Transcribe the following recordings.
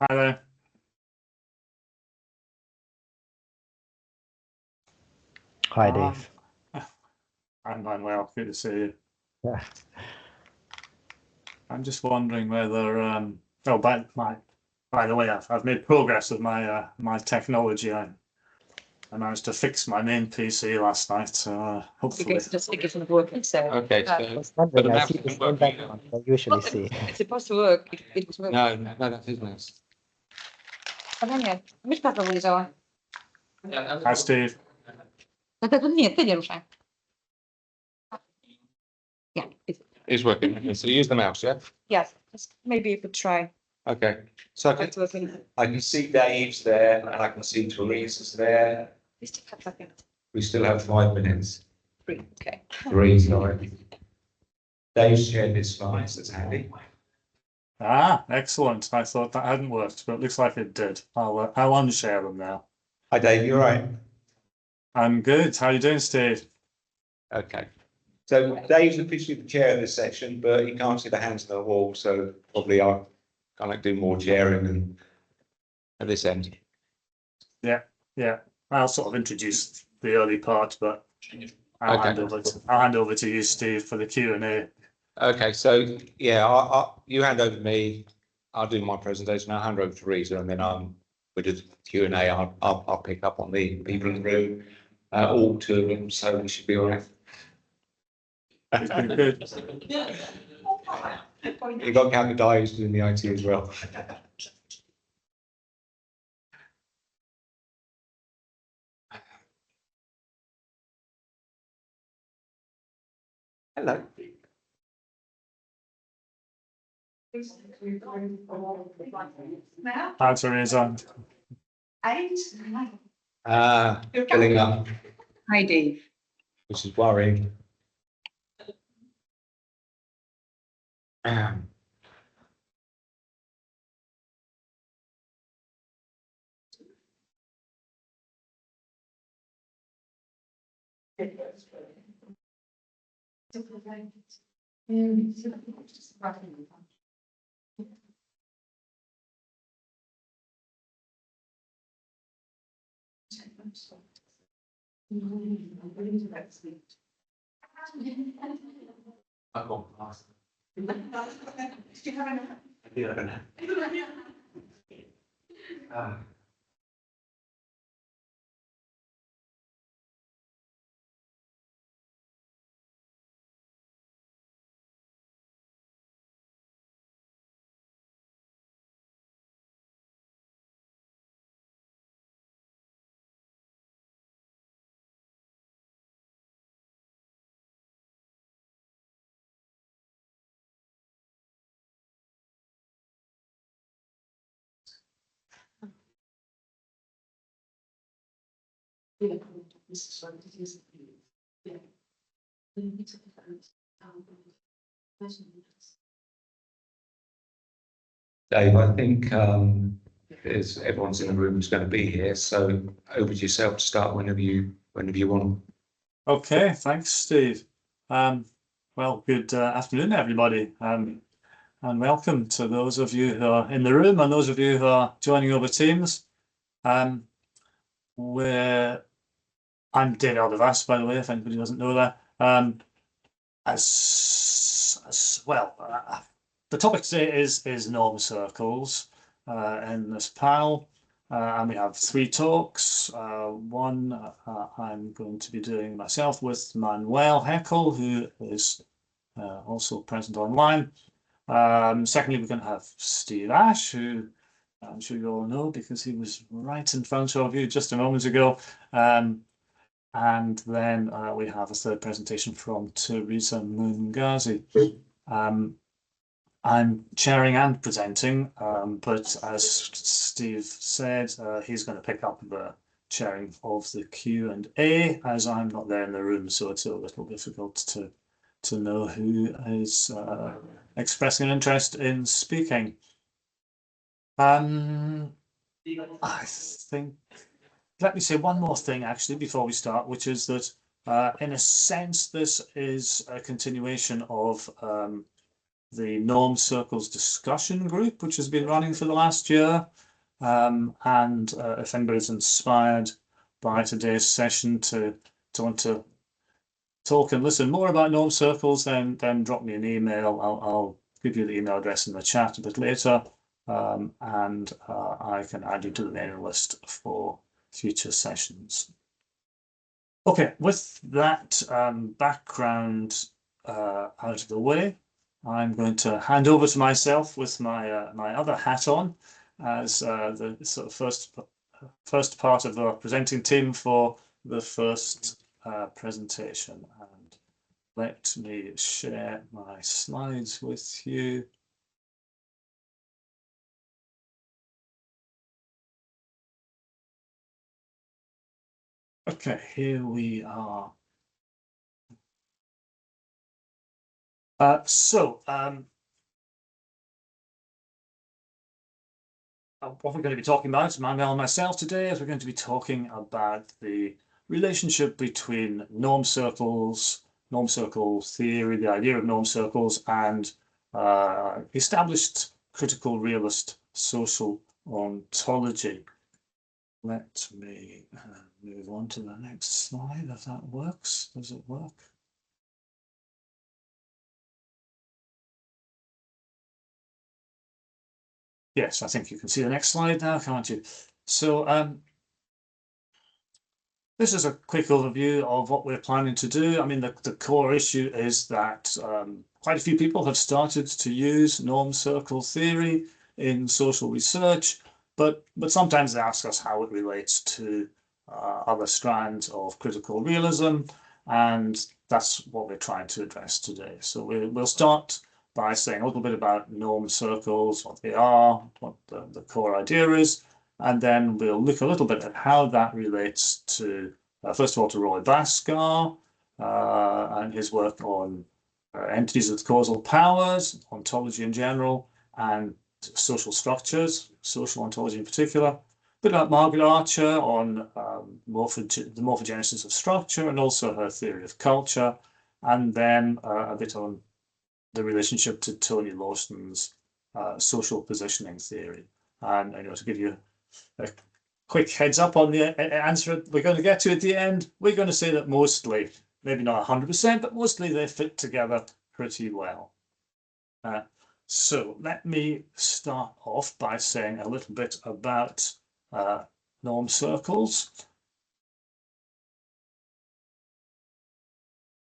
Hi there. Hi, Dave. I'm well. Good to see you. Yeah. I'm just wondering whether oh by the way, I've made progress with my technology. I managed to fix my main PC last night, so hopefully. Because just think it's not working, so. Okay, Uh, so, I was but wondering, the I mouse see the isn't same working. background I usually see. It's supposed to work. It was working. No, that's his mouse. Nie, myszka to wylizała. Hi, Steve. Dlatego nie, ty nie ruszaj. Yeah, It's working. Okay, so use the mouse, yeah? yes, just maybe you could try. Okay. So It's working. I can see Dave's there and I can see Teresa's there. We still have second. We still have 5 minutes. Three, okay. 3, sorry. Dave's shared his slides, that's handy. Ah, excellent. I thought that hadn't worked, but it looks like it did. I'll unshare them now. Hi Dave, you all right? I'm good. How are you doing, Steve? Okay. So Dave's officially the chair of this section, but he can't see the hands on the wall, so probably I'll kind of do more chairing and at this end. Yeah. I'll sort of introduce the early part, but I'll Okay. hand over to you, Steve, for the Q&A. Okay, so yeah, you hand over to me. I'll do my presentation. I'll hand over to Teresa, and then we do the Q&A. I'll pick up on the people in the room, all 2 of them. So we should be all right. It's been good. You got Captain Dye who's doing the IT as well. Hello. Hi, Teresa. Filling up, Hi, Dave. which is worrying. Dave, I think everyone's in the room who's going to be here. So over to yourself to start whenever you want. Okay, thanks, Steve. Well, good afternoon, everybody, and welcome to those of you who are in the room and those of you who are joining over Teams. I'm Dave Aldavas, by the way, if anybody doesn't know that. The topic today is norm circles in this panel. And we have 3 talks. One I'm going to be doing myself with Manuel Heckel, who is also present online. Secondly, we're going to have Steve Ash, who I'm sure you all know because he was right in front of you just a moment ago. And then we have a third presentation from Teresa Mungazi. I'm chairing and presenting, but as Steve said, he's going to pick up the chairing of the Q&A as I'm not there in the room, so it's a little difficult to know who is expressing an interest in speaking. I think, let me say one more thing actually before we start, which is that in a sense this is a continuation of the Norm Circles discussion group, which has been running for the last year. And if anybody's inspired by today's session to want to talk and listen more about Norm Circles, then drop me an email. I'll give you the email address in the chat a bit later, and I can add you to the mailing list for future sessions. Okay, with that background out of the way, I'm going to hand over to myself with my my other hat on as the sort of first part of the presenting team for the first presentation. And let me share my slides with you. Okay, here we are. What we're going to be talking about, Manuel and myself today, is we're going to be talking about the relationship between norm circles, norm circle theory, the idea of norm circles, and established critical realist social ontology. Let me move on to the next slide, if that works. Does it work? Yes, I think you can see the next slide now, can't you? So this is a quick overview of what we're planning to do. I mean, the core issue is that quite a few people have started to use norm circle theory in social research, but sometimes they ask us how it relates to other strands of critical realism, and that's what we're trying to address today. So we'll start by saying a little bit about norm circles, what they are, what the core idea is, and then we'll look a little bit at how that relates to, first of all, to Roy Bhaskar and his work on entities with causal powers, ontology in general, and social structures, social ontology in particular. A bit about Margaret Archer on the morphogenesis of structure and also her theory of culture, and then a bit on the relationship to Tony Lawson's social positioning theory. And to give you a quick heads up on the answer we're going to get to at the end, we're going to say that mostly, maybe not 100%, but mostly they fit together pretty well. So let me start off by saying a little bit about norm circles.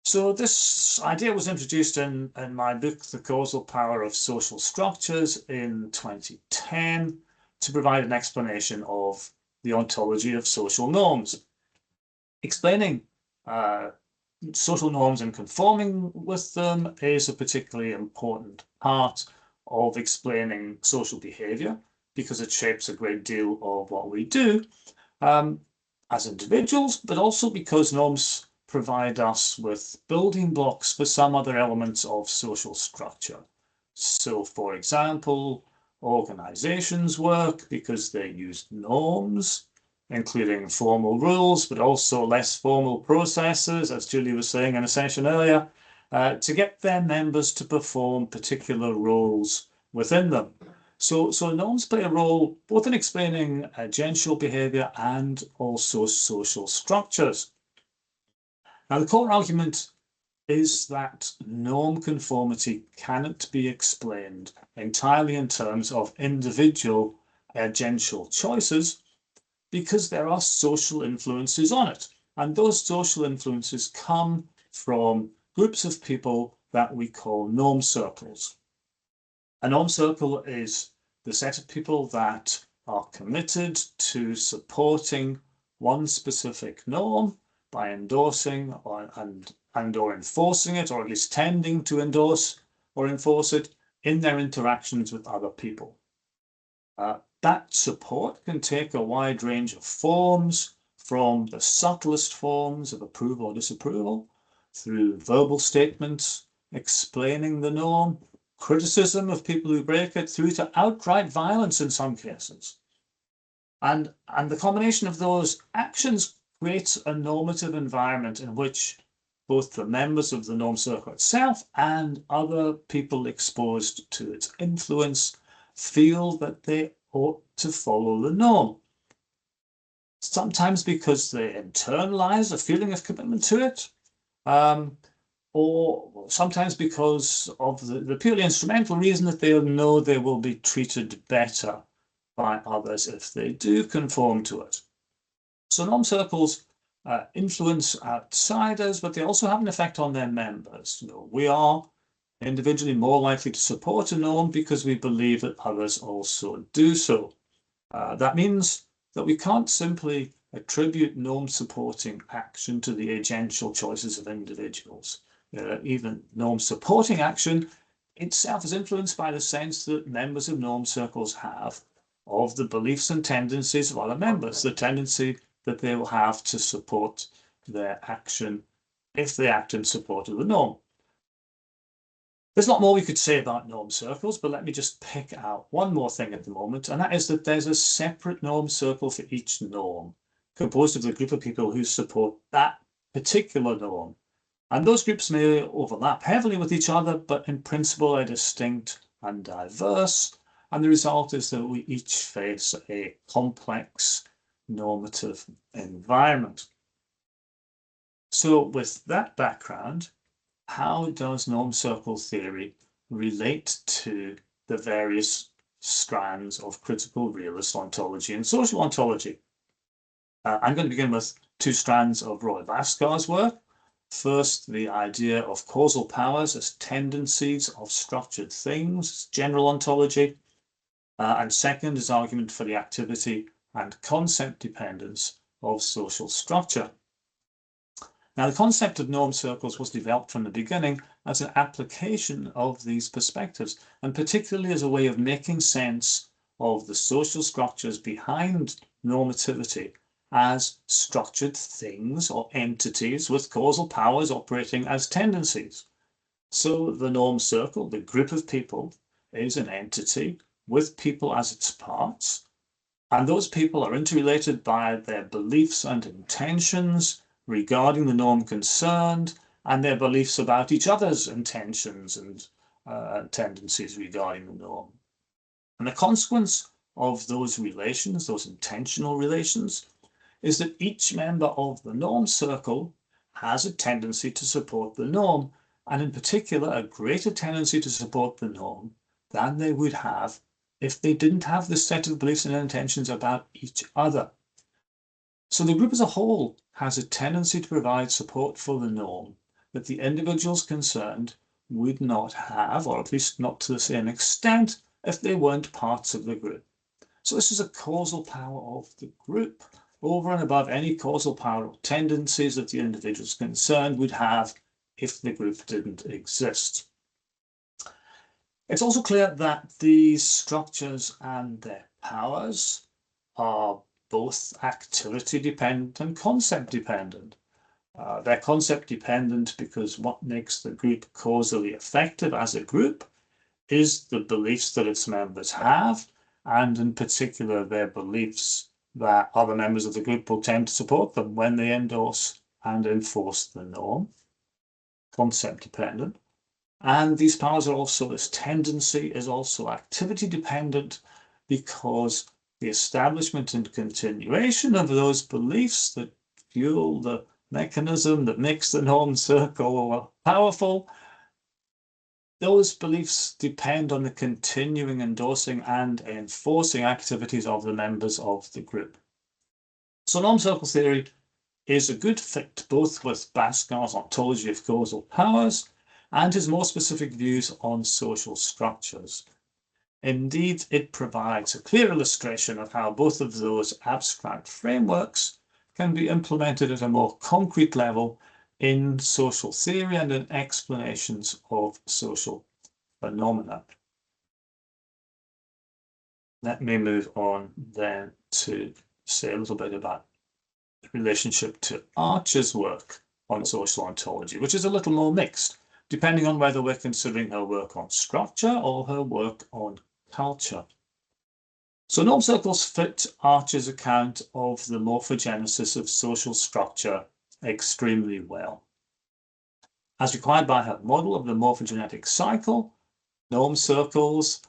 So this idea was introduced in my book, The Causal Power of Social Structures, in 2010 to provide an explanation of the ontology of social norms. Explaining social norms and conforming with them is a particularly important part of explaining social behavior because it shapes a great deal of what we do as individuals, but also because norms provide us with building blocks for some other elements of social structure. So, for example, organizations work because they use norms, including formal rules, but also less formal processes, as Julie was saying in a session earlier, to get their members to perform particular roles within them. So norms play a role both in explaining agential behavior and also social structures. Now, the core argument is that norm conformity cannot be explained entirely in terms of individual agential choices because there are social influences on it. And those social influences come from groups of people that we call norm circles. A norm circle is the set of people that are committed to supporting one specific norm by endorsing and or enforcing it, or at least tending to endorse or enforce it in their interactions with other people. That support can take a wide range of forms, from the subtlest forms of approval or disapproval, through verbal statements explaining the norm, criticism of people who break it, through to outright violence in some cases. And the combination of those actions creates a normative environment in which both the members of the norm circle itself and other people exposed to its influence feel that they ought to follow the norm. Sometimes because they internalize a feeling of commitment to it, or sometimes because of the purely instrumental reason that they know they will be treated better by others if they do conform to it. So norm circles influence outsiders, but they also have an effect on their members. We are individually more likely to support a norm because we believe that others also do so. That means that we can't simply attribute norm supporting action to the agential choices of individuals. Even norm supporting action itself is influenced by the sense that members of norm circles have of the beliefs and tendencies of other members, the tendency that they will have to support their action if they act in support of the norm. There's a lot more we could say about norm circles, but let me just pick out one more thing at the moment, and that is that there's a separate norm circle for each norm, composed of the group of people who support that particular norm. And those groups may overlap heavily with each other, but in principle are distinct and diverse, and the result is that we each face a complex normative environment. So with that background, how does norm circle theory relate to the various strands of critical realist ontology and social ontology? I'm going to begin with two strands of Roy Bhaskar's work. First, the idea of causal powers as tendencies of structured things, general ontology. And second, his argument for the activity and concept dependence of social structure. Now, the concept of norm circles was developed from the beginning as an application of these perspectives, and particularly as a way of making sense of the social structures behind normativity as structured things or entities with causal powers operating as tendencies. So the norm circle, the group of people, is an entity with people as its parts, and those people are interrelated by their beliefs and intentions regarding the norm concerned, and their beliefs about each other's intentions and tendencies regarding the norm. And the consequence of those relations, those intentional relations, is that each member of the norm circle has a tendency to support the norm, and in particular, a greater tendency to support the norm than they would have if they didn't have this set of beliefs and intentions about each other. So the group as a whole has a tendency to provide support for the norm that the individuals concerned would not have, or at least not to the same extent, if they weren't parts of the group. So this is a causal power of the group over and above any causal power or tendencies that the individuals concerned would have if the group didn't exist. It's also clear that these structures and their powers are both activity dependent and concept dependent. They're concept dependent because what makes the group causally effective as a group is the beliefs that its members have, and in particular their beliefs that other members of the group will tend to support them when they endorse and enforce the norm. Concept dependent. And these powers are also, this tendency is also activity dependent because the establishment and continuation of those beliefs that fuel the mechanism that makes the norm circle powerful, those beliefs depend on the continuing endorsing and enforcing activities of the members of the group. So norm circle theory is a good fit both with Bhaskar's ontology of causal powers and his more specific views on social structures. Indeed, it provides a clear illustration of how both of those abstract frameworks can be implemented at a more concrete level in social theory and in explanations of social phenomena. Let me move on then to say a little bit about the relationship to Archer's work on social ontology, which is a little more mixed, depending on whether we're considering her work on structure or her work on culture. So norm circles fit Archer's account of the morphogenesis of social structure extremely well. As required by her model of the morphogenetic cycle, norm circles,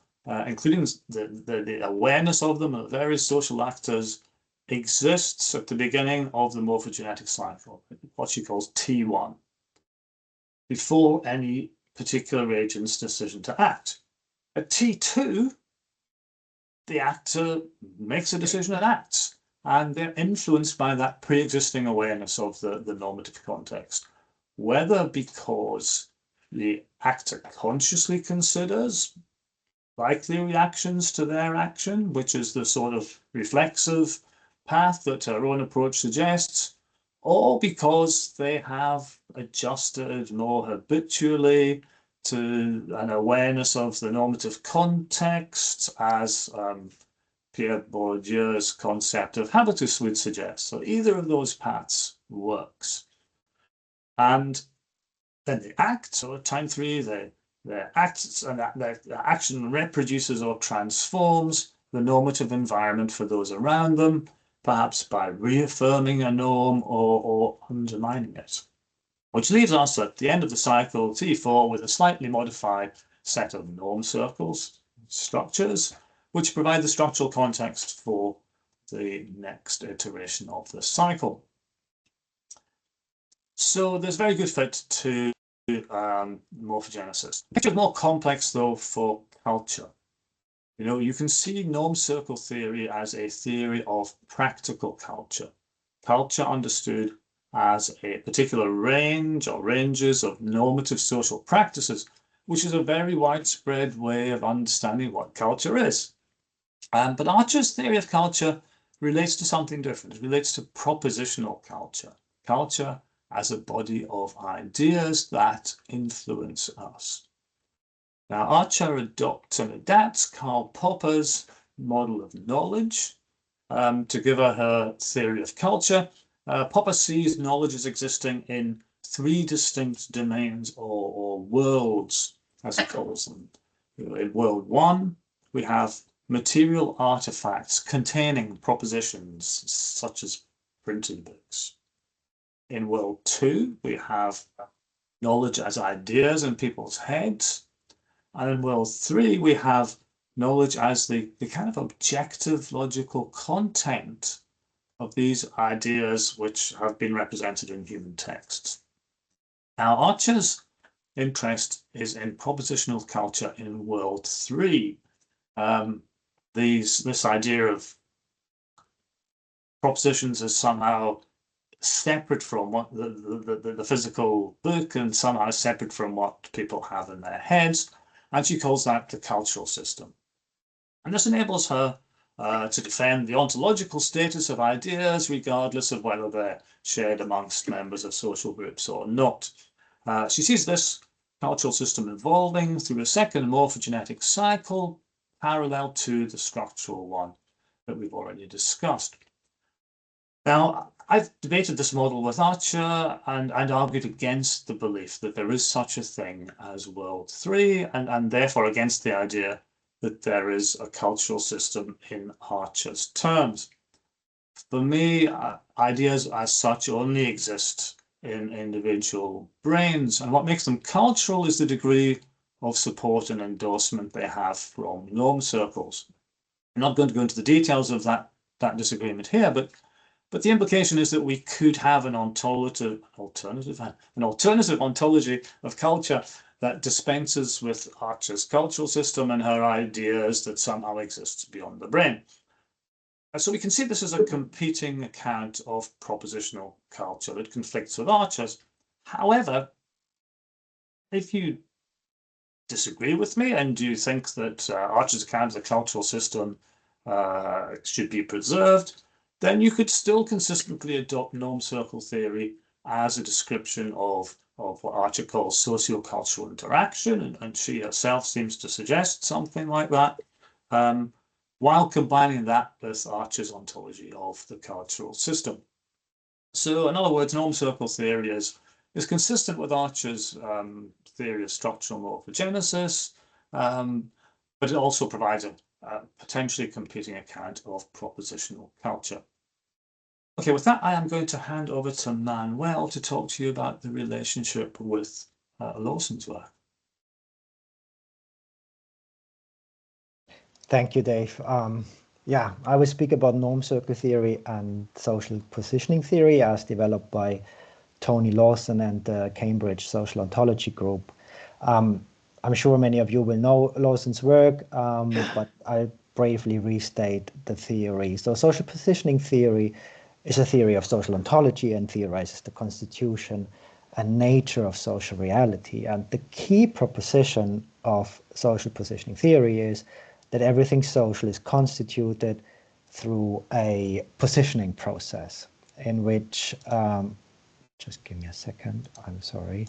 including the awareness of them and various social actors, exists at the beginning of the morphogenetic cycle, what she calls T1, before any particular agent's decision to act. At T2, the actor makes a decision and acts, and they're influenced by that pre-existing awareness of the normative context, whether because the actor consciously considers likely reactions to their action, which is the sort of reflexive path that her own approach suggests, or because they have adjusted more habitually to an awareness of the normative context, as Pierre Bourdieu's concept of habitus would suggest. So either of those paths works. And then they act, so at time 3, they act, and their action reproduces or transforms the normative environment for those around them, perhaps by reaffirming a norm or undermining it. Which leaves us at the end of the cycle, T4, with a slightly modified set of norm circles, structures, which provide the structural context for the next iteration of the cycle. So there's very good fit to morphogenesis. The picture is more complex, though, for culture. You know, you can see norm circle theory as a theory of practical culture. Culture understood as a particular range or ranges of normative social practices, which is a very widespread way of understanding what culture is. But Archer's theory of culture relates to something different. It relates to propositional culture. Culture as a body of ideas that influence us. Now, Archer adopts and adapts Karl Popper's model of knowledge to give her theory of culture. Popper sees knowledge as existing in 3 distinct domains or worlds, as he calls them. In world 1, we have material artifacts containing propositions, such as printed books. In world 2, we have knowledge as ideas in people's heads. And in world 3, we have knowledge as the kind of objective logical content of these ideas which have been represented in human texts. Now, Archer's interest is in propositional culture in world 3. This idea of propositions as somehow separate from what the physical book and somehow separate from what people have in their heads, and she calls that the cultural system. And this enables her to defend the ontological status of ideas, regardless of whether they're shared amongst members of social groups or not. She sees this cultural system evolving through a second morphogenetic cycle, parallel to the structural one that we've already discussed. Now, I've debated this model with Archer and argued against the belief that there is such a thing as world 3, and therefore against the idea that there is a cultural system in Archer's terms. For me, ideas as such only exist in individual brains, and what makes them cultural is the degree of support and endorsement they have from norm circles. I'm not going to go into the details of that disagreement here, but the implication is that we could have an alternative ontology of culture that dispenses with Archer's cultural system and her ideas that somehow exists beyond the brain. So we can see this as a competing account of propositional culture that conflicts with Archer's. However, if you disagree with me and you think that Archer's account of the cultural system should be preserved, then you could still consistently adopt norm circle theory as a description of what Archer calls sociocultural interaction, and she herself seems to suggest something like that, while combining that with Archer's ontology of the cultural system. So in other words, norm circle theory is consistent with Archer's theory of structural morphogenesis, but it also provides a potentially competing account of propositional culture. Okay, with that, I am going to hand over to Manuel to talk to you about the relationship with Lawson's work. Thank you, Dave. Yeah, I will speak about norm circle theory and social positioning theory as developed by Tony Lawson and the Cambridge Social Ontology Group. I'm sure many of you will know Lawson's work, but I'll briefly restate the theory. So social positioning theory is a theory of social ontology and theorizes the constitution and nature of social reality. And the key proposition of social positioning theory is that everything social is constituted through a positioning process in which, just give me a second, I'm sorry.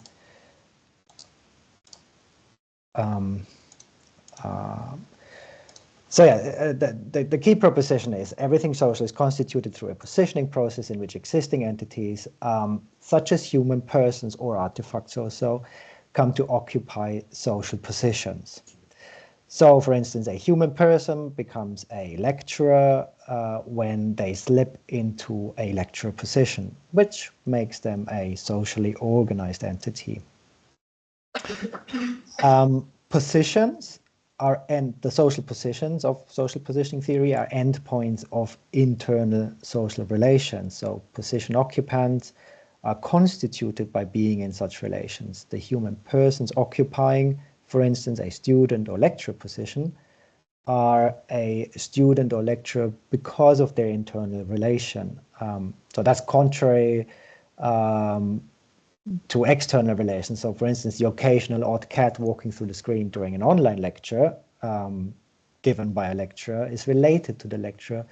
So yeah, the key proposition is everything social is constituted through a positioning process in which existing entities, such as human persons or artifacts also, come to occupy social positions. So, for instance, a human person becomes a lecturer when they slip into a lecturer position, which makes them a socially organized entity. Positions are the social positions of social positioning theory are endpoints of internal social relations. So position occupants are constituted by being in such relations. The human persons occupying, for instance, a student or lecturer position are a student or lecturer because of their internal relation. So that's contrary to external relations. So for instance, the occasional odd cat walking through the screen during an online lecture given by a lecturer is related to the lecturer,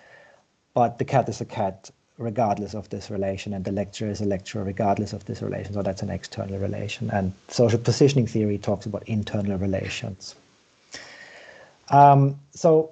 but the cat is a cat regardless of this relation, and the lecturer is a lecturer regardless of this relation. So that's an external relation. And social positioning theory talks about internal relations. So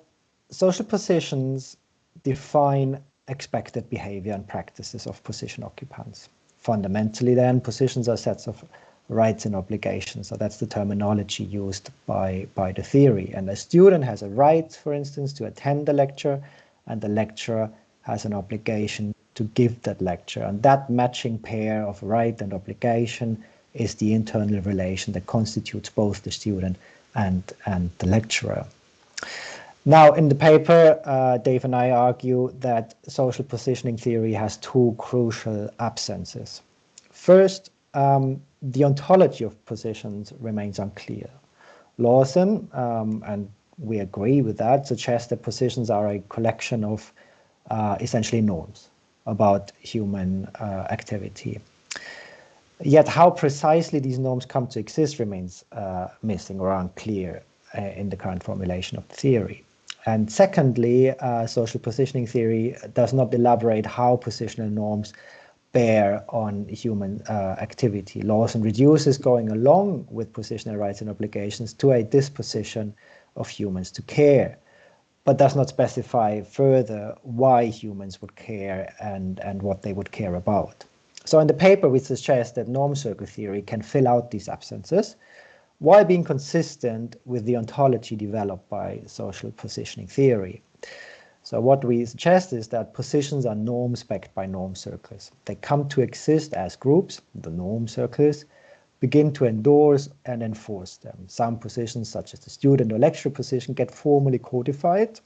social positions define expected behavior and practices of position occupants. Fundamentally, then, positions are sets of rights and obligations. So that's the terminology used by the theory. And a student has a right, for instance, to attend the lecture, and the lecturer has an obligation to give that lecture. And that matching pair of right and obligation is the internal relation that constitutes both the student and the lecturer. Now, in the paper, Dave and I argue that social positioning theory has two crucial absences. First, the ontology of positions remains unclear. Lawson, and we agree with that, suggests that positions are a collection of essentially norms about human activity. Yet how precisely these norms come to exist remains missing or unclear in the current formulation of the theory. And secondly, social positioning theory does not elaborate how positional norms bear on human activity. Lawson reduces going along with positional rights and obligations to a disposition of humans to care, but does not specify further why humans would care and what they would care about. So in the paper, we suggest that norm circle theory can fill out these absences while being consistent with the ontology developed by social positioning theory. So what we suggest is that positions are norms backed by norm circles. They come to exist as groups, the norm circles, begin to endorse and enforce them. Some positions, such as the student or lecturer position, get formally codified,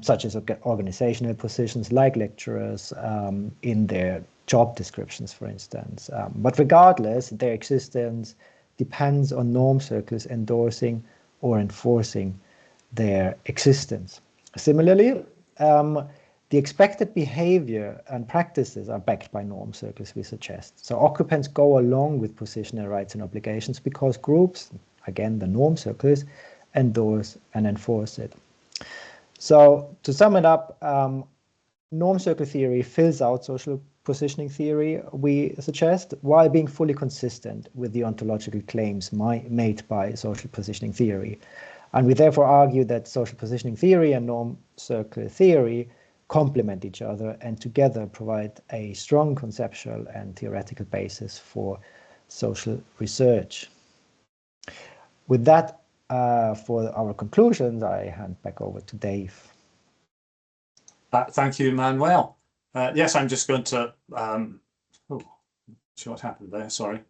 such as organizational positions like lecturers in their job descriptions, for instance. But regardless, their existence depends on norm circles endorsing or enforcing their existence. Similarly, the expected behavior and practices are backed by norm circles, we suggest. So occupants go along with positional rights and obligations because groups, again the norm circles, endorse and enforce it. So to sum it up, norm circle theory fills out social positioning theory, we suggest, while being fully consistent with the ontological claims made by social positioning theory. And we therefore argue that social positioning theory and norm circle theory complement each other and together provide a strong conceptual and theoretical basis for social research. With that, for our conclusions, I hand back over to Dave. Thank you, Manuel. Yes, I'm just going to, see what happened there, sorry.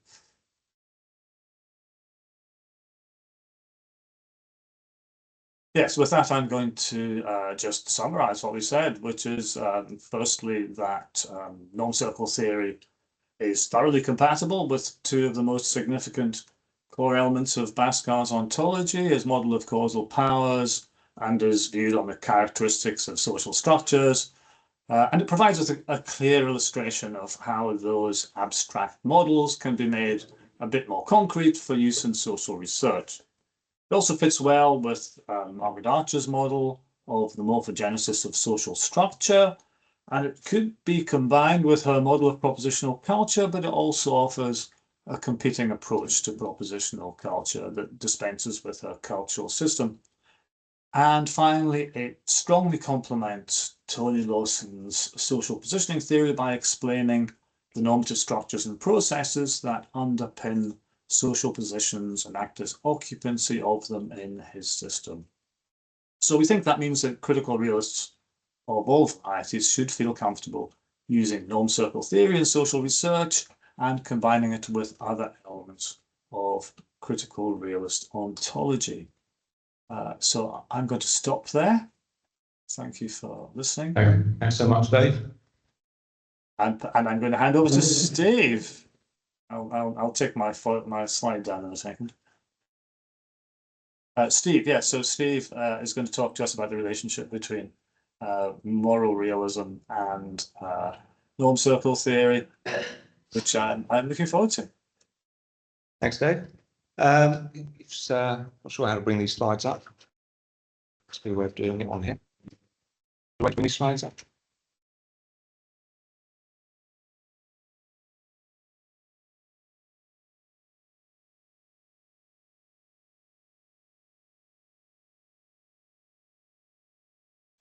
Yes, with that, I'm going to just summarize what we said, which is firstly that norm circle theory is thoroughly compatible with two of the most significant core elements of Bhaskara's ontology, his model of causal powers and his view on the characteristics of social structures. And it provides us a clear illustration of how those abstract models can be made a bit more concrete for use in social research. It also fits well with Margaret Archer's model of the morphogenesis of social structure, and it could be combined with her model of propositional culture, but it also offers a competing approach to propositional culture that dispenses with her cultural system. And finally, it strongly complements Tony Lawson's social positioning theory by explaining the normative structures and processes that underpin social positions and act as occupancy of them in his system. So we think that means that critical realists of all varieties should feel comfortable using norm circle theory in social research and combining it with other elements of critical realist ontology. So I'm going to stop there. Thank you for listening. Thanks so much, Dave. And I'm going to hand over to Steve. I'll take my slide down in a second. Steve, yeah, so Steve is going to talk to us about the relationship between moral realism and norm circle theory, which I'm looking forward to. Thanks, Dave. Not sure how to bring these slides up. Must be a way of doing it on here. Do I bring these slides up?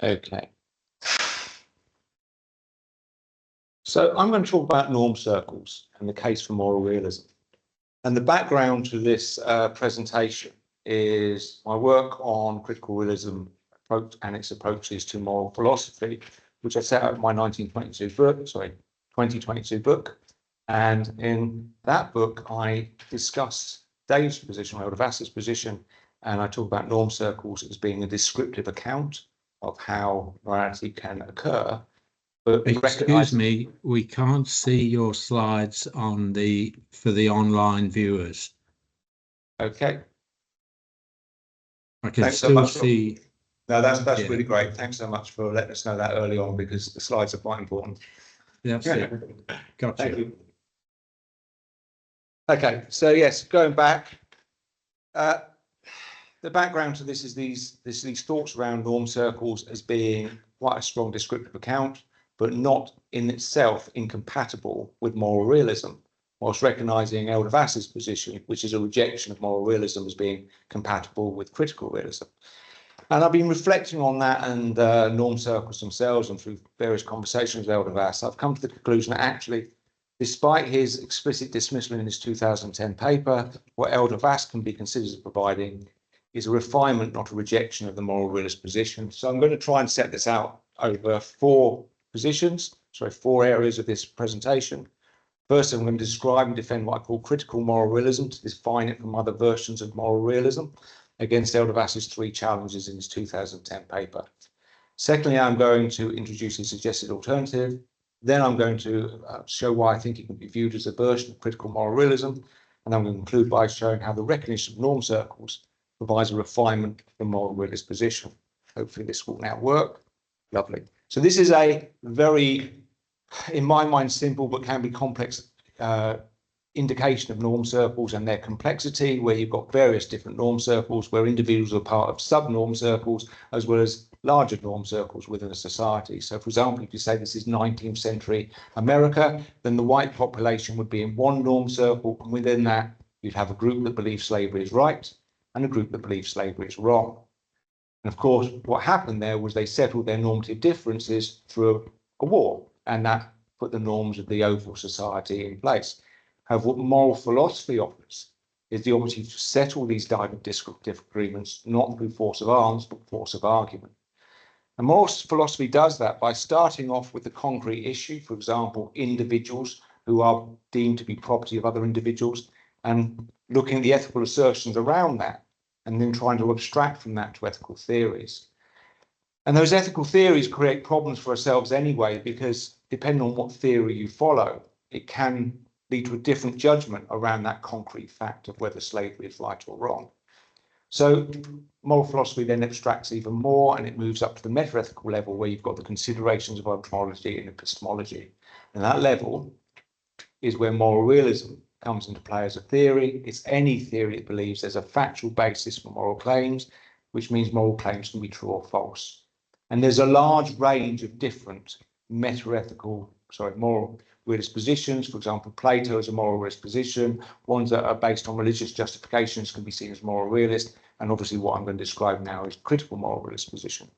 Okay. So I'm going to talk about norm circles and the case for moral realism. And the background to this presentation is my work on critical realism approach and its approaches to moral philosophy, which I set out in my 2022 book. And in that book, I discuss Dave's position, Eldavas's position, and I talk about norm circles as being a descriptive account of how morality can occur. But excuse me, we can't see your slides on for the online viewers. Okay. I can Thanks so still much, see. No, that's Yeah. really great. Thanks so much for letting us know that early on, because the slides are quite important. That's it. Gotcha. Thank you. Okay, so yes, going back, the background to this is these thoughts around norm circles as being quite a strong descriptive account, but not in itself incompatible with moral realism, whilst recognising Eldavas's position, which is a rejection of moral realism as being compatible with critical realism. And I've been reflecting on that and norm circles themselves, and through various conversations with Eldavas, I've come to the conclusion that actually, despite his explicit dismissal in his 2010 paper, what Eldavas can be considered as providing is a refinement, not a rejection of the moral realist position. So I'm going to try and set this out over four areas of this presentation. First, I'm going to describe and defend what I call critical moral realism, to define it from other versions of moral realism against Eldavas's three challenges in his 2010 paper. Secondly, I'm going to introduce a suggested alternative. Then I'm going to show why I think it can be viewed as a version of critical moral realism. And I'm going to conclude by showing how the recognition of norm circles provides a refinement of the moral realist position. Hopefully this will now work. Lovely. So this is a very, in my mind, simple but can be complex indication of norm circles and their complexity, where you've got various different norm circles where individuals are part of sub-norm circles as well as larger norm circles within a society. So, for example, if you say this is 19th century America, then the white population would be in one norm circle, and within that you'd have a group that believes slavery is right and a group that believes slavery is wrong. And of course, what happened there was they settled their normative differences through a war, and that put the norms of the overall society in place. However, what moral philosophy offers is the opportunity to settle these disagreements not through force of arms, but force of argument. And moral philosophy does that by starting off with the concrete issue, for example, individuals who are deemed to be property of other individuals, and looking at the ethical assertions around that, and then trying to abstract from that to ethical theories. And those ethical theories create problems for ourselves anyway, because depending on what theory you follow, it can lead to a different judgment around that concrete fact of whether slavery is right or wrong. So moral philosophy then abstracts even more, and it moves up to the metaethical level, where you've got the considerations of ontology and epistemology. And that level is where moral realism comes into play as a theory. It's any theory that believes there's a factual basis for moral claims, which means moral claims can be true or false. And there's a large range of different moral realist positions. For example, Plato is a moral realist position. Ones that are based on religious justifications can be seen as moral realist. And obviously what I'm going to describe now is critical moral realist position.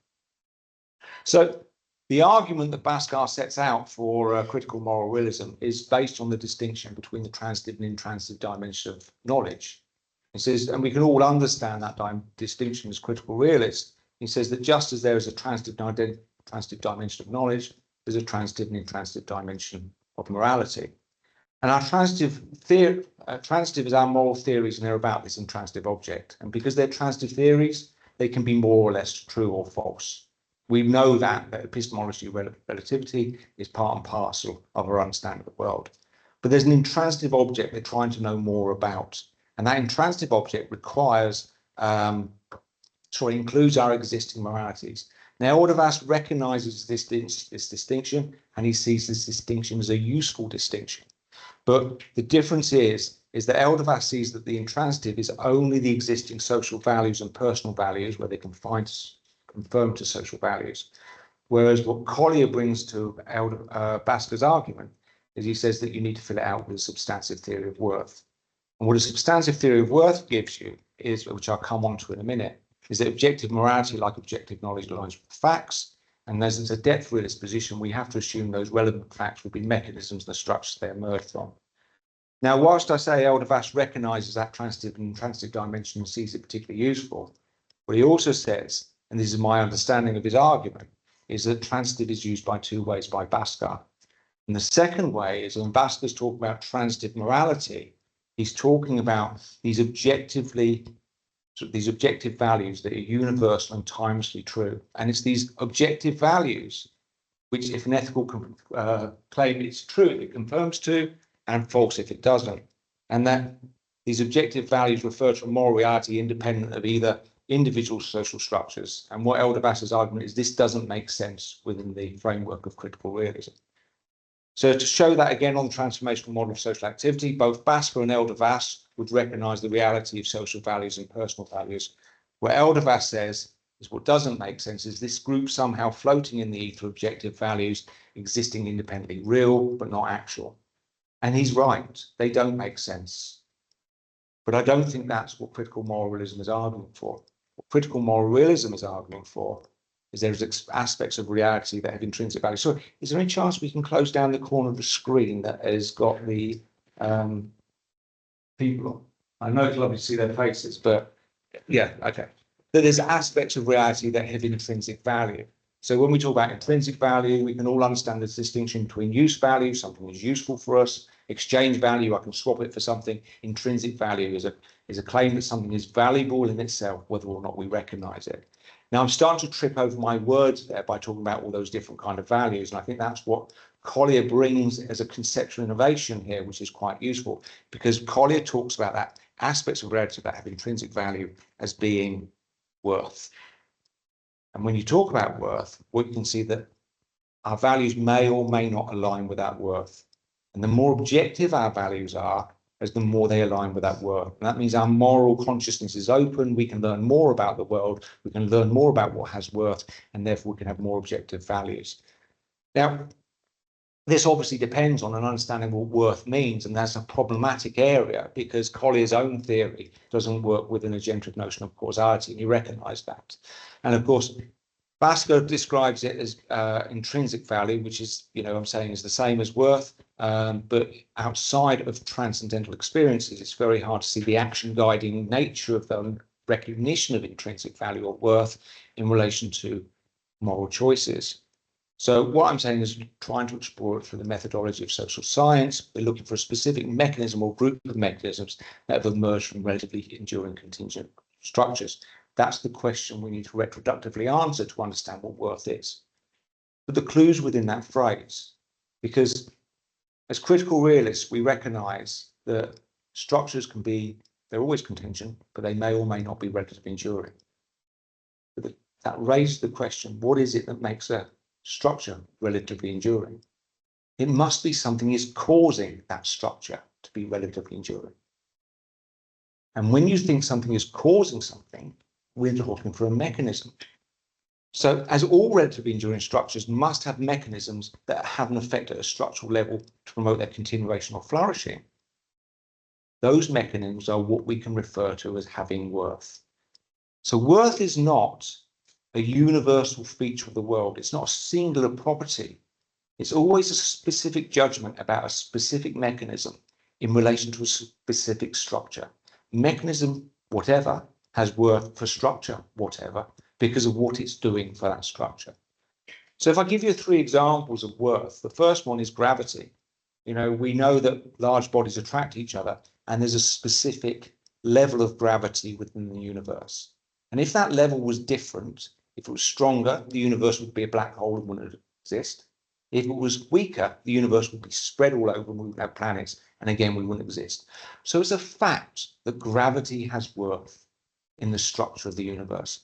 So the argument that Bhaskar sets out for critical moral realism is based on the distinction between the transitive and intransitive dimension of knowledge. He says, and we can all understand that distinction as critical realist. He says that just as there is a transitive dimension of knowledge, there's a transitive and intransitive dimension of morality. And our transitive is our moral theories, and they're about this intransitive object. And because they're transitive theories, they can be more or less true or false. We know that epistemology relativity is part and parcel of our understanding of the world. But there's an intransitive object they're trying to know more about. And that intransitive object includes our existing moralities. Now, Aldous recognizes this distinction, and he sees this distinction as a useful distinction. But the difference is that Eldevast sees that the intransitive is only the existing social values and personal values where they can confirm to social values. Whereas what Collier brings to Bhaskar's argument is he says that you need to fill it out with a substantive theory of worth. And what a substantive theory of worth gives you is, which I'll come on to in a minute, is that objective morality, like objective knowledge, aligns with facts. And as it's a depth realist position, we have to assume those relevant facts will be mechanisms and the structures they emerge from. Now, whilst I say Eldevast recognises that transitive and intransitive dimension and sees it particularly useful, what he also says, and this is my understanding of his argument, is that transitive is used by two ways by Bhaskar. And the second way is when Bhaskar's talking about transitive morality, he's talking about these objective values that are universal and timelessly true. And it's these objective values which, if an ethical claim is true, it confirms to, and false if it doesn't. And that these objective values refer to a moral reality independent of either individual social structures. And what Eldevast's argument is, this doesn't make sense within the framework of critical realism. So to show that again on the transformational model of social activity, both Bhaskar and Eldevast would recognise the reality of social values and personal values. What Eldevast says is what doesn't make sense is this group somehow floating in the ether, objective values existing independently, real but not actual. And he's right, they don't make sense. But I don't think that's what critical moral realism is arguing for. What critical moral realism is arguing for is there's aspects of reality that have intrinsic value. So is there any chance we can close down the corner of the screen that has got the people? I know it's lovely to see their faces, but yeah, okay. That there's aspects of reality that have intrinsic value. So when we talk about intrinsic value, we can all understand the distinction between use value, something is useful for us, exchange value, I can swap it for something. Intrinsic value is a claim that something is valuable in itself, whether or not we recognize it. Now, I'm starting to trip over my words there by talking about all those different kind of values. And I think that's what Collier brings as a conceptual innovation here, which is quite useful, because Collier talks about that aspects of reality that have intrinsic value as being worth. And when you talk about worth, we can see that our values may or may not align with that worth. And the more objective our values are, as the more they align with that worth. And that means our moral consciousness is open. We can learn more about the world. We can learn more about what has worth, and therefore we can have more objective values. Now, this obviously depends on an understanding of what worth means, and that's a problematic area because Collier's own theory doesn't work within a generative notion of causality, and you recognise that. And of course, Bhaskar describes it as intrinsic value, which is, I'm saying is the same as worth, but outside of transcendental experiences, it's very hard to see the action guiding nature of the recognition of intrinsic value or worth in relation to moral choices. So what I'm saying is trying to explore it through the methodology of social science. We're looking for a specific mechanism or group of mechanisms that have emerged from relatively enduring contingent structures. That's the question we need to retroductively answer to understand what worth is. But the clues within that phrase, because as critical realists, we recognize that structures can be, they're always contingent, but they may or may not be relatively enduring. But that raises the question, what is it that makes a structure relatively enduring? It must be something is causing that structure to be relatively enduring. And when you think something is causing something, we're looking for a mechanism. So as all relatively enduring structures must have mechanisms that have an effect at a structural level to promote their continuation or flourishing, those mechanisms are what we can refer to as having worth. So worth is not a universal feature of the world. It's not a singular property. It's always a specific judgment about a specific mechanism in relation to a specific structure. Mechanism, whatever, has worth for structure, whatever, because of what it's doing for that structure. So if I give you 3 examples of worth, the first one is gravity. You know, we know that large bodies attract each other, and there's a specific level of gravity within the universe. And if that level was different, if it was stronger, the universe would be a black hole and wouldn't exist. If it was weaker, the universe would be spread all over and we wouldn't have planets, and again, we wouldn't exist. So it's a fact that gravity has worth in the structure of the universe.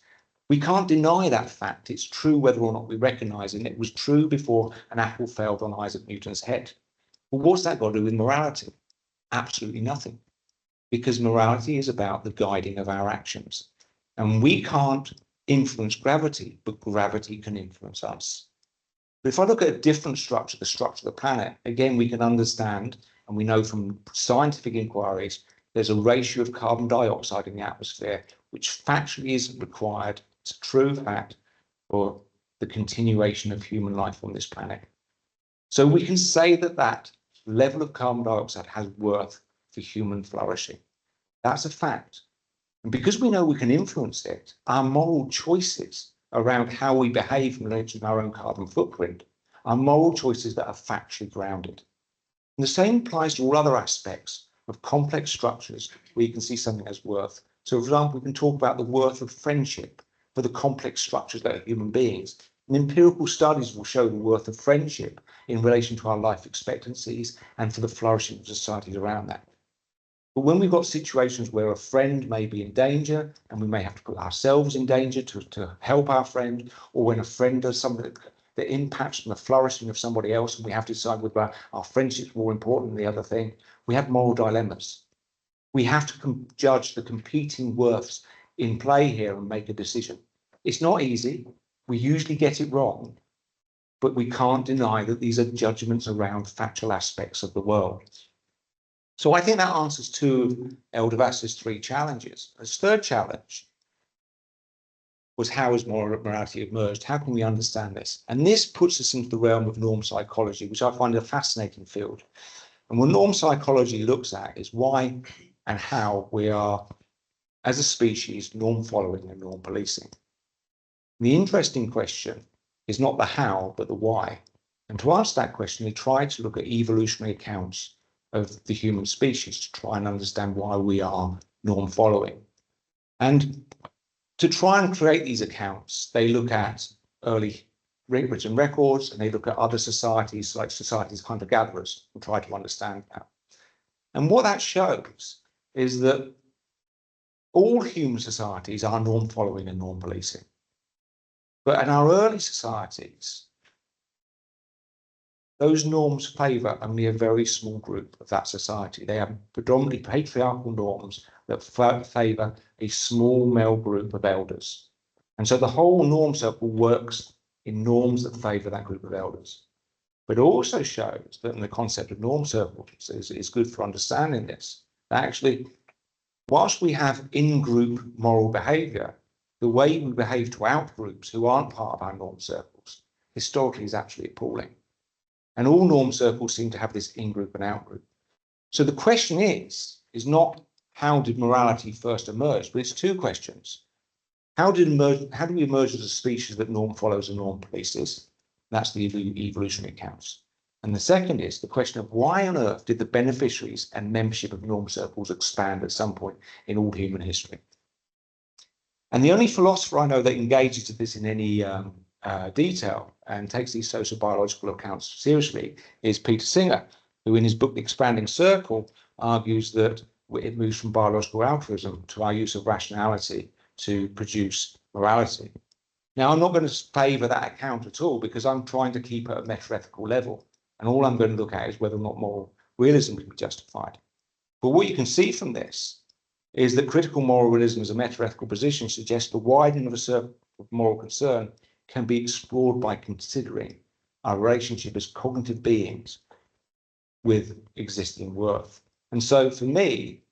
We can't deny that fact. It's true whether or not we recognize it. It was true before an apple fell on Isaac Newton's head. Well, what's that got to do with morality? Absolutely nothing, because morality is about the guiding of our actions. And we can't influence gravity, but gravity can influence us. But if I look at a different structure, the structure of the planet, again, we can understand, and we know from scientific inquiries, there's a ratio of carbon dioxide in the atmosphere, which factually is required. It's a true fact for the continuation of human life on this planet. So we can say that that level of carbon dioxide has worth for human flourishing. That's a fact. And because we know we can influence it, our moral choices around how we behave in relation to our own carbon footprint are moral choices that are factually grounded. And the same applies to all other aspects of complex structures where you can see something as worth. So, for example, we can talk about the worth of friendship for the complex structures that are human beings. And empirical studies will show the worth of friendship in relation to our life expectancies and for the flourishing of societies around that. But when we've got situations where a friend may be in danger and we may have to put ourselves in danger to help our friend, or when a friend does something that impacts on the flourishing of somebody else and we have to decide whether our friendship's more important than the other thing, we have moral dilemmas. We have to judge the competing worths in play here and make a decision. It's not easy. We usually get it wrong, but we can't deny that these are judgments around factual aspects of the world. So I think that answers 2 of Eldervass's 3 challenges. His third challenge was, how has morality emerged? How can we understand this? And this puts us into the realm of norm psychology, which I find a fascinating field. And what norm psychology looks at is why and how we are, as a species, norm following and norm policing. The interesting question is not the how, but the why. And to answer that question, we try to look at evolutionary accounts of the human species to try and understand why we are norm following. And to try and create these accounts, they look at early written records, and they look at other societies, like societies of hunter-gatherers, and try to understand that. And what that shows is that all human societies are norm following and norm policing. But in our early societies, those norms favour only a very small group of that society. They are predominantly patriarchal norms that favour a small male group of elders. And so the whole norm circle works in norms that favour that group of elders. But it also shows that in the concept of norm circles is good for understanding this. That actually, whilst we have in-group moral behaviour, the way we behave to out-groups who aren't part of our norm circles historically is actually appalling. And all norm circles seem to have this in-group and out-group. So the question is not how did morality first emerge, but it's 2 questions. How do we emerge as a species that norm follows and norm polices? That's the evolutionary accounts. And the second is the question of why on earth did the beneficiaries and membership of norm circles expand at some point in all human history? And the only philosopher I know that engages with this in any detail and takes these social biological accounts seriously is Peter Singer, who in his book The Expanding Circle argues that it moves from biological altruism to our use of rationality to produce morality. Now, I'm not going to favour that account at all because I'm trying to keep it at a metaethical level. And all I'm going to look at is whether or not moral realism can be justified. But what you can see from this is that critical moral realism as a metaethical position suggests the widening of a circle of moral concern can be explored by considering our relationship as cognitive beings with existing worth. And so for me,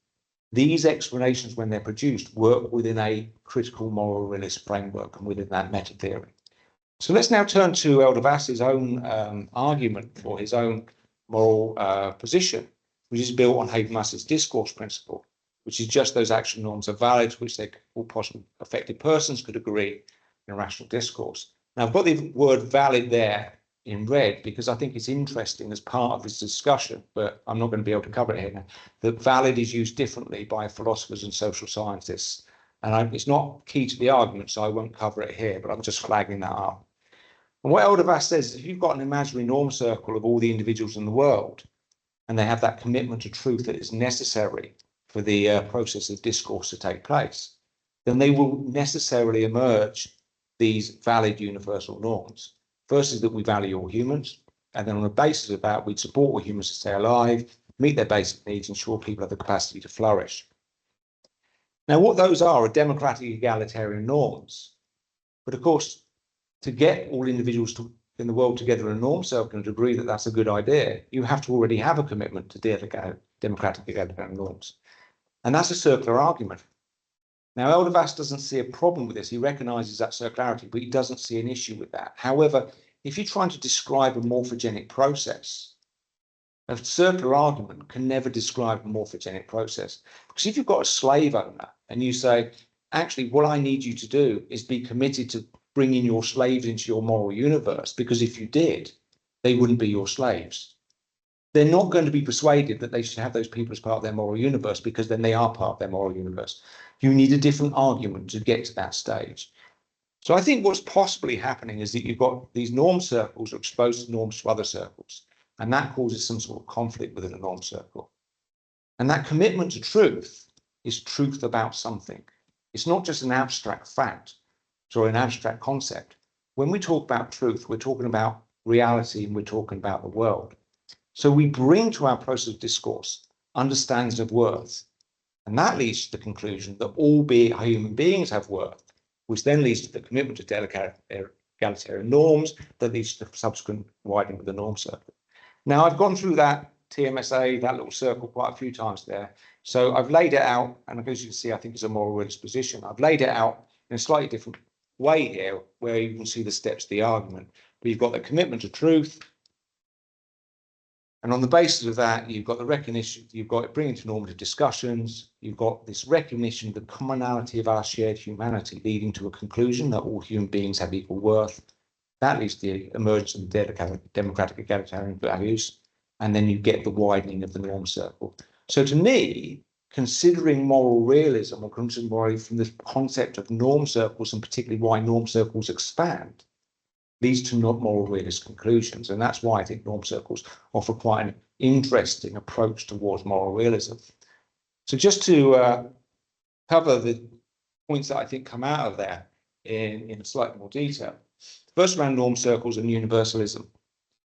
these explanations, when they're produced, work within a critical moral realist framework and within that meta theory. So let's now turn to Elder-Vass's own argument for his own moral position, which is built on Habermas's discourse principle, which is just those action norms are valid, which they all possible affected persons could agree in a rational discourse. Now, I've got the word valid there in red because I think it's interesting as part of this discussion, but I'm not going to be able to cover it here now, that valid is used differently by philosophers and social scientists. And it's not key to the argument, so I won't cover it here, but I'm just flagging that up. And what Elder-Vass says is if you've got an imaginary norm circle of all the individuals in the world, and they have that commitment to truth that is necessary for the process of discourse to take place, then they will necessarily emerge these valid universal norms. First is that we value all humans, and then on the basis of that, we support all humans to stay alive, meet their basic needs, ensure people have the capacity to flourish. Now, what those are democratic egalitarian norms. But of course, to get all individuals in the world together in a norm circle and to agree that that's a good idea, you have to already have a commitment to democratic egalitarian norms. And that's a circular argument. Now, Elder-Vass doesn't see a problem with this. He recognizes that circularity, but he doesn't see an issue with that. However, if you're trying to describe a morphogenic process, a circular argument can never describe a morphogenic process. Because if you've got a slave owner and you say, actually, what I need you to do is be committed to bringing your slaves into your moral universe, because if you did, they wouldn't be your slaves. They're not going to be persuaded that they should have those people as part of their moral universe, because then they are part of their moral universe. You need a different argument to get to that stage. So I think what's possibly happening is that you've got these norm circles are exposed to norms to other circles, and that causes some sort of conflict within a norm circle. And that commitment to truth is truth about something. It's not just an abstract fact or an abstract concept. When we talk about truth, we're talking about reality and we're talking about the world. So we bring to our process of discourse understandings of worth. And that leads to the conclusion that all human beings have worth, which then leads to the commitment to egalitarian norms, that leads to the subsequent widening of the norm circle. Now, I've gone through that TMSA, that little circle, quite a few times there. So I've laid it out, and as you can see, I think it's a moral realist position. I've laid it out in a slightly different way here, where you can see the steps of the argument. But you've got the commitment to truth, and on the basis of that, you've got the recognition, you've got it bringing to normative discussions, you've got this recognition of the commonality of our shared humanity, leading to a conclusion that all human beings have equal worth. That leads to the emergence of democratic egalitarian values, and then you get the widening of the norm circle. So to me, considering moral realism, or considering morality from the concept of norm circles, and particularly why norm circles expand, leads to not moral realist conclusions. And that's why I think norm circles offer quite an interesting approach towards moral realism. So just to cover the points that I think come out of there in slightly more detail. First, around norm circles and universalism,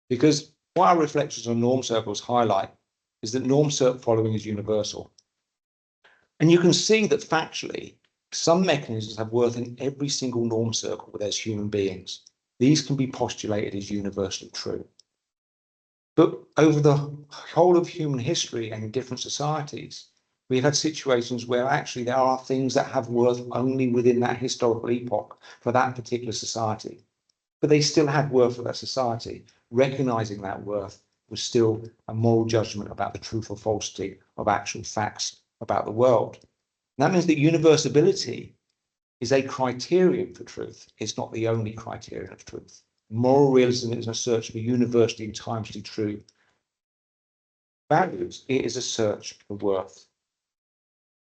because what our reflections on norm circles highlight is that norm circle following is universal. And you can see that factually, some mechanisms have worth in every single norm circle where there's human beings. These can be postulated as universally true. But over the whole of human history and in different societies, we've had situations where actually there are things that have worth only within that historical epoch for that particular society. But they still had worth for that society. Recognizing that worth was still a moral judgment about the truth or falsity of actual facts about the world. And that means that universability is a criterion for truth. It's not the only criterion of truth. Moral realism is a search for universally and timely true values. It is a search for worth.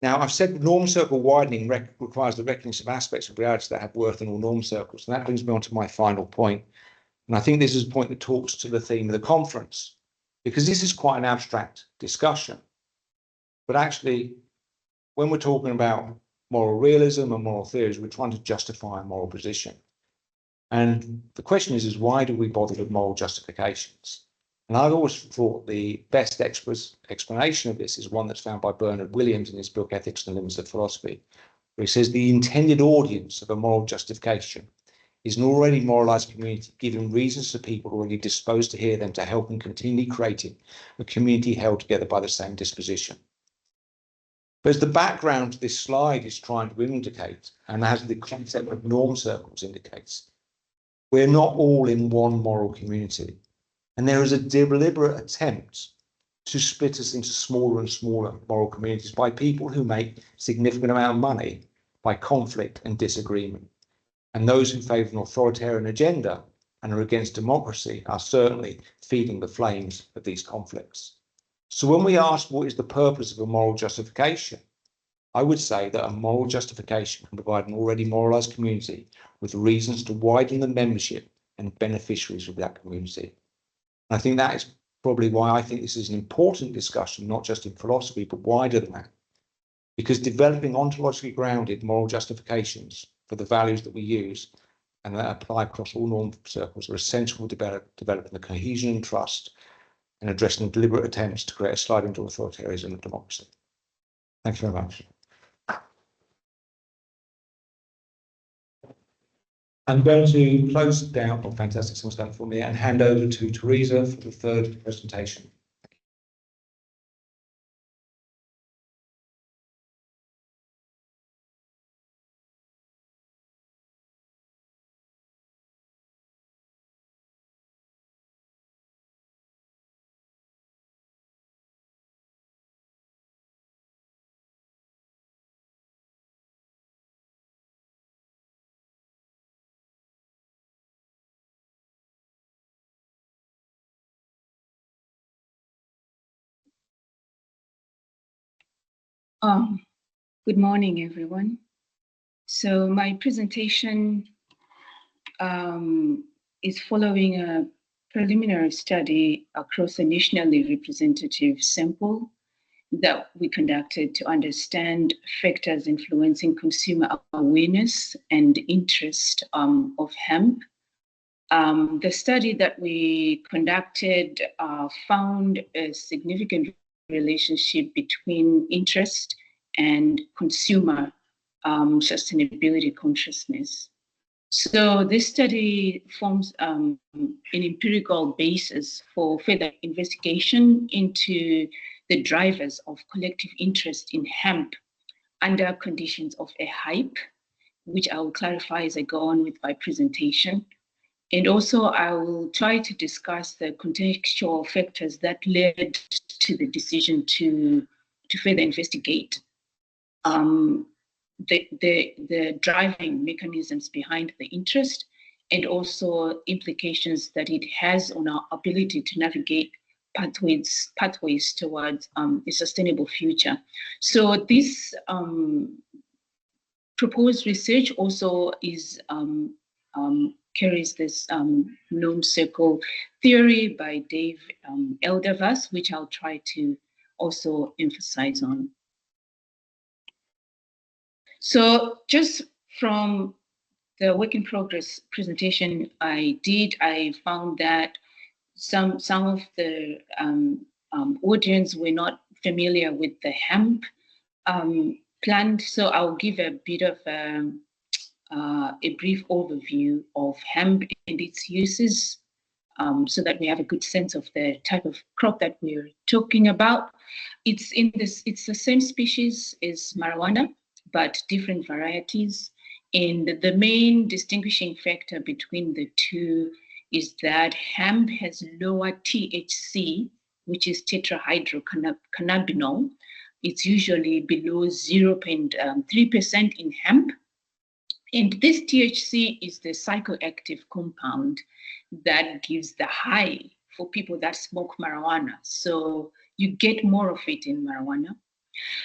Now, I've said norm circle widening requires the recognition of aspects of reality that have worth in all norm circles. And that brings me on to my final point. And I think this is a point that talks to the theme of the conference, because this is quite an abstract discussion. But actually, when we're talking about moral realism and moral theories, we're trying to justify a moral position. And the question is why do we bother with moral justifications? And I've always thought the best explanation of this is one that's found by Bernard Williams in his book, Ethics and the Limits of Philosophy, where he says the intended audience of a moral justification is an already moralized community, giving reasons to people already disposed to hear them to help in continually creating a community held together by the same disposition. But as the background to this slide is trying to indicate, and as the concept of norm circles indicates, we're not all in one moral community. And there is a deliberate attempt to split us into smaller and smaller moral communities by people who make significant amount of money by conflict and disagreement. And those who favour an authoritarian agenda and are against democracy are certainly feeding the flames of these conflicts. So when we ask what is the purpose of a moral justification, I would say that a moral justification can provide an already moralised community with reasons to widen the membership and beneficiaries of that community. And I think that is probably why I think this is an important discussion, not just in philosophy, but wider than that. Because developing ontologically grounded moral justifications for the values that we use and that apply across all norm circles are essential for developing the cohesion and trust and addressing the deliberate attempts to create a slide into authoritarianism and democracy. Thank you very much. I'm going to close down, fantastic, someone's done it for me, and hand over to Teresa for the third presentation. Good morning, everyone. So my presentation is following a preliminary study across a nationally representative sample that we conducted to understand factors influencing consumer awareness and interest of hemp. The study that we conducted found a significant relationship between interest and consumer sustainability consciousness. So this study forms an empirical basis for further investigation into the drivers of collective interest in hemp under conditions of a hype, which I will clarify as I go on with my presentation. And also I will try to discuss the contextual factors that led to the decision to further investigate the driving mechanisms behind the interest, and also implications that it has on our ability to navigate pathways towards a sustainable future. So this proposed research also is carries this norm circle theory by Dave Eldervas, which I'll try to also emphasize on. So just from the work in progress presentation I did, I found that some of the audience were not familiar with the hemp plant. So I'll give a bit of a brief overview of hemp and its uses, so that we have a good sense of the type of crop that we're talking about. It's the same species as marijuana, but different varieties. And the main distinguishing factor between the two is that hemp has lower THC, which is tetrahydrocannabinol. It's usually below 0.3% in hemp. And this THC is the psychoactive compound that gives the high for people that smoke marijuana. So you get more of it in marijuana.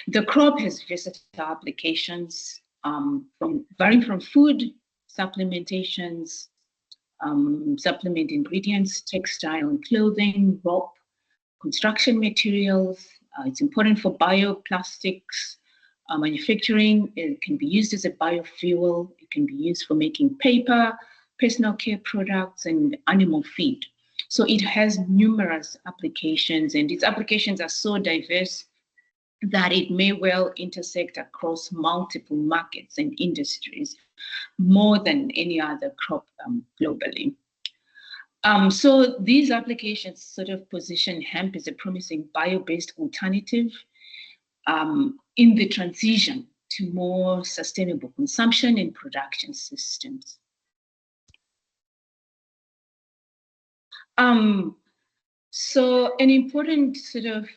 The crop has versatile applications varying from food, supplementations, supplement ingredients, textile and clothing, rope, construction materials. It's important for bioplastics manufacturing. It can be used as a biofuel. It can be used for making paper, personal care products, and animal feed. So it has numerous applications, and its applications are so diverse that it may well intersect across multiple markets and industries, more than any other crop globally. So these applications sort of position hemp as a promising bio-based alternative in the transition to more sustainable consumption and production systems. So an important sort of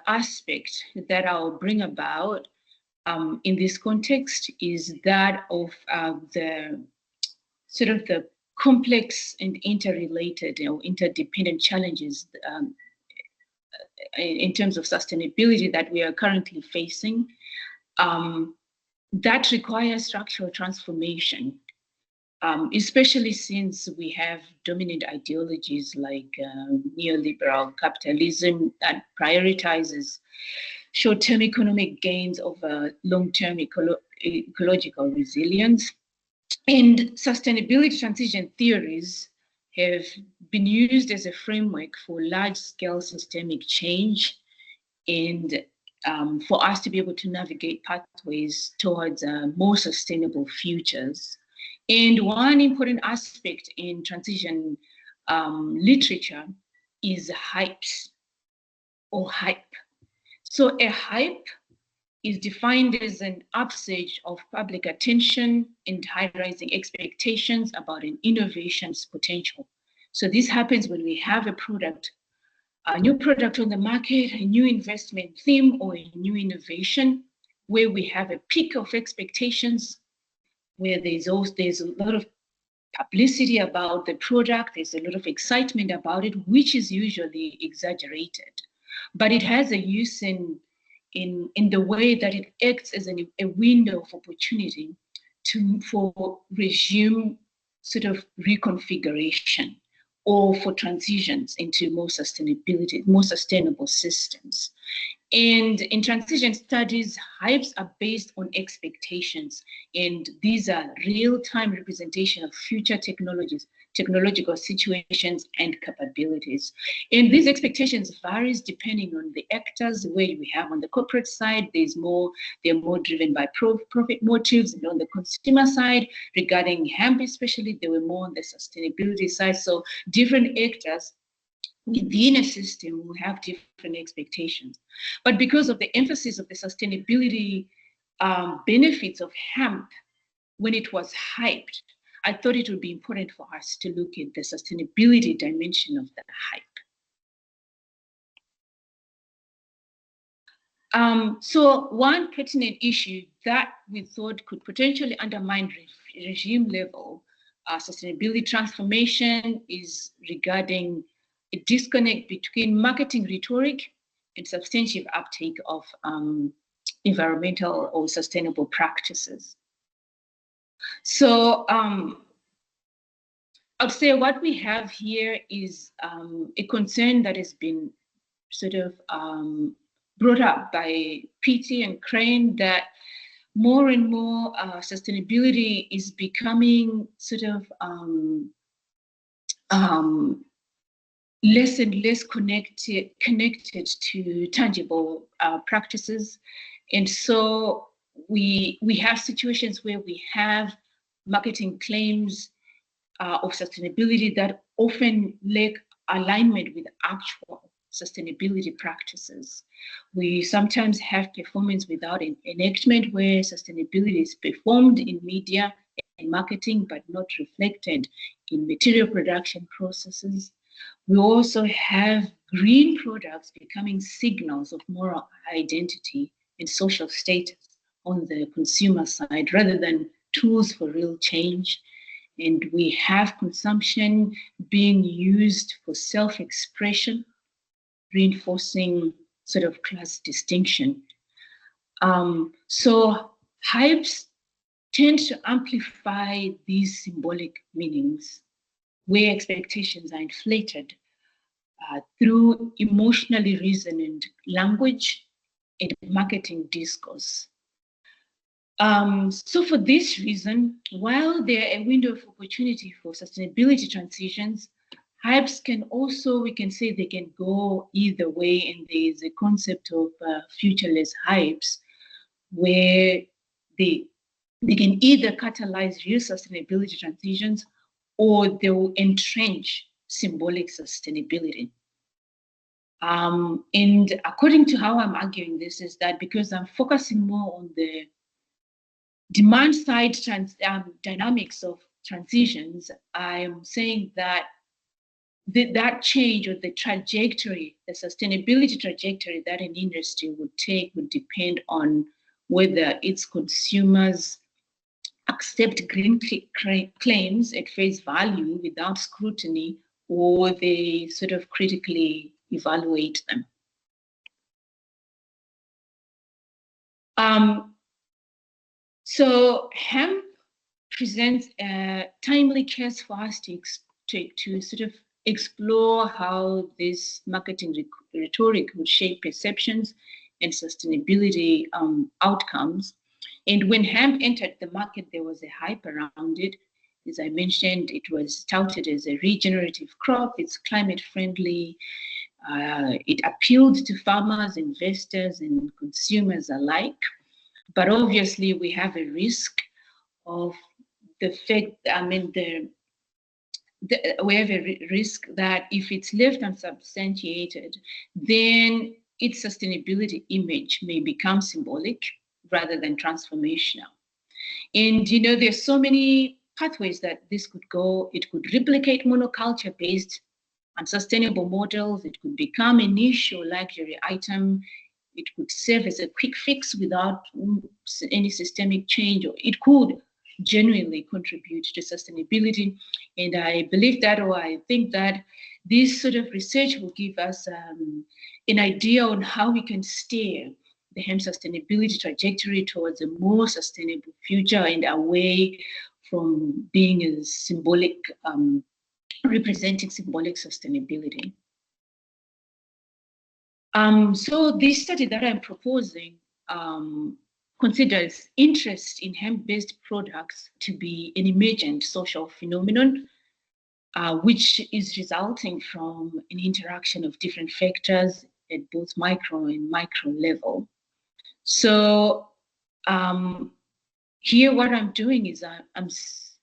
aspect that I'll bring about in this context is that of the sort of the complex and interrelated or interdependent challenges in terms of sustainability that we are currently facing that require structural transformation, especially since we have dominant ideologies like neoliberal capitalism that prioritizes short-term economic gains over long-term ecological resilience. And sustainability transition theories have been used as a framework for large-scale systemic change and for us to be able to navigate pathways towards more sustainable futures. And one important aspect in transition literature is hypes or hype. So a hype is defined as an upsurge of public attention and high-rising expectations about an innovation's potential. So this happens when we have a product, a new product on the market, a new investment theme, or a new innovation, where we have a peak of expectations, where there's a lot of publicity about the product, there's a lot of excitement about it, which is usually exaggerated. But it has a use in the way that it acts as a window of opportunity for regime sort of reconfiguration or for transitions into more sustainable systems. And in transition studies, hypes are based on expectations, and these are real-time representation of future technologies, technological situations, and capabilities. And these expectations varies depending on the actors. Where we have on the corporate side, they're more driven by profit motives, and on the consumer side, regarding hemp especially, they were more on the sustainability side. So different actors within a system will have different expectations. But because of the emphasis of the sustainability benefits of hemp when it was hyped, I thought it would be important for us to look at the sustainability dimension of that hype. So one pertinent issue that we thought could potentially undermine regime level sustainability transformation is regarding a disconnect between marketing rhetoric and substantive uptake of environmental or sustainable practices. So I'd say what we have here is a concern that has been sort of brought up by Petty and Crane, that more and more sustainability is becoming sort of less and less connected to tangible practices. And so we have situations where we have marketing claims of sustainability that often lack alignment with actual sustainability practices. We sometimes have performance without an enactment, where sustainability is performed in media and marketing but not reflected in material production processes. We also have green products becoming signals of moral identity and social status on the consumer side rather than tools for real change. And we have consumption being used for self-expression, reinforcing sort of class distinction. So hypes tend to amplify these symbolic meanings where expectations are inflated through emotionally resonant language and marketing discourse. So for this reason, while there are a window of opportunity for sustainability transitions, hypes can also, we can say they can go either way, and there is a concept of futureless hypes where they can either catalyze real sustainability transitions or they will entrench symbolic sustainability. And according to how I'm arguing this is that because I'm focusing more on the demand side dynamics of transitions, I'm saying that that change or the trajectory, the sustainability trajectory that an industry would take would depend on whether its consumers accept green claims at face value without scrutiny, or they sort of critically evaluate them. So hemp presents a timely case for us to sort of explore how this marketing rhetoric will shape perceptions and sustainability outcomes. And when hemp entered the market, there was a hype around it. As I mentioned, it was touted as a regenerative crop. It's climate friendly. It appealed to farmers, investors, and consumers alike. But obviously, we have a risk of the fact, we have a risk that if it's left unsubstantiated, then its sustainability image may become symbolic rather than transformational. And there's so many pathways that this could go. It could replicate monoculture-based unsustainable models. It could become a niche or luxury item. It could serve as a quick fix without any systemic change, or it could genuinely contribute to sustainability. And I believe that, or I think that this sort of research will give us an idea on how we can steer the hemp sustainability trajectory towards a more sustainable future and away from being a symbolic, representing symbolic sustainability. So this study that I'm proposing considers interest in hemp-based products to be an emergent social phenomenon, which is resulting from an interaction of different factors at both micro and macro level. So here what I'm doing is I'm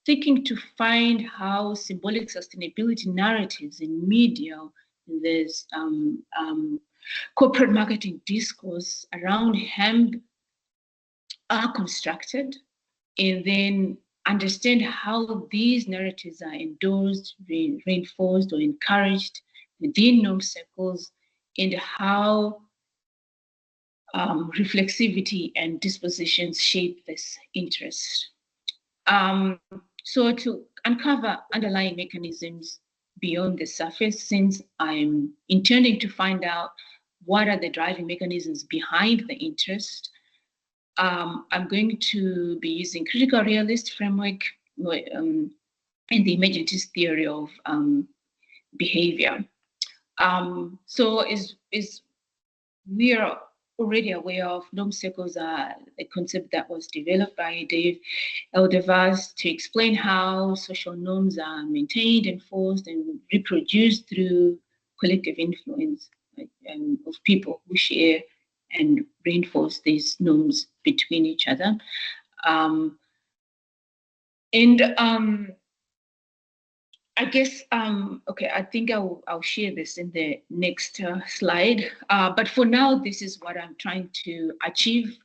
seeking to find how symbolic sustainability narratives in media, in this corporate marketing discourse around hemp are constructed, and then understand how these narratives are endorsed, reinforced, or encouraged within norm circles, and how reflexivity and dispositions shape this interest. So to uncover underlying mechanisms beyond the surface, since I'm intending to find out what are the driving mechanisms behind the interest, I'm going to be using critical realist framework and the emergentist theory of behavior. So is we are already aware of norm circles are a concept that was developed by Dave Eldevaz to explain how social norms are maintained, enforced, and reproduced through collective influence of people who share and reinforce these norms between each other. I guess, okay, I think I'll share this in the next slide. But for now, this is what I'm trying to achieve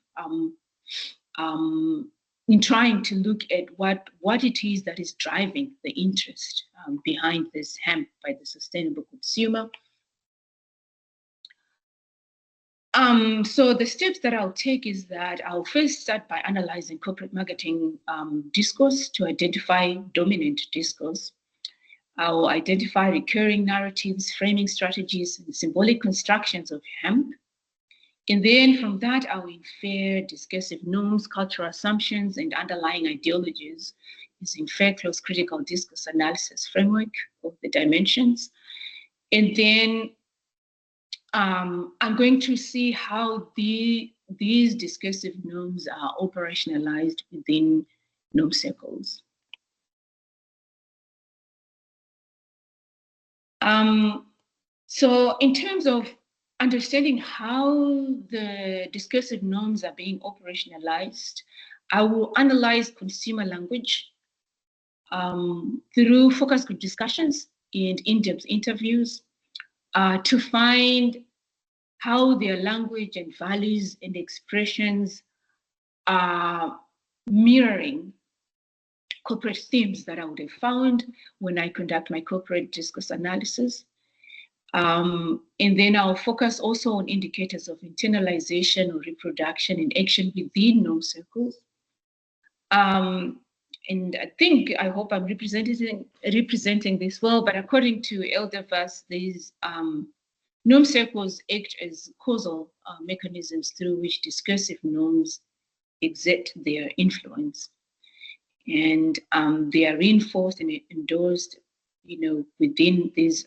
in trying to look at what it is that is driving the interest behind this hemp by the sustainable consumer. So the steps that I'll take is that I'll first start by analyzing corporate marketing discourse to identify dominant discourse. I'll identify recurring narratives, framing strategies, and symbolic constructions of hemp. And then from that, I will infer discursive norms, cultural assumptions, and underlying ideologies using Fairclough's critical discourse analysis framework of the dimensions. And then I'm going to see how these discursive norms are operationalized within norm circles. So in terms of understanding how the discursive norms are being operationalized, I will analyze consumer language through focus group discussions and in-depth interviews to find how their language and values and expressions are mirroring corporate themes that I would have found when I conduct my corporate discourse analysis. And then I'll focus also on indicators of internalization or reproduction and action within norm circles. And I hope I'm representing this well, but according to Eldervas, these norm circles act as causal mechanisms through which discursive norms exert their influence. And they are reinforced and endorsed, within these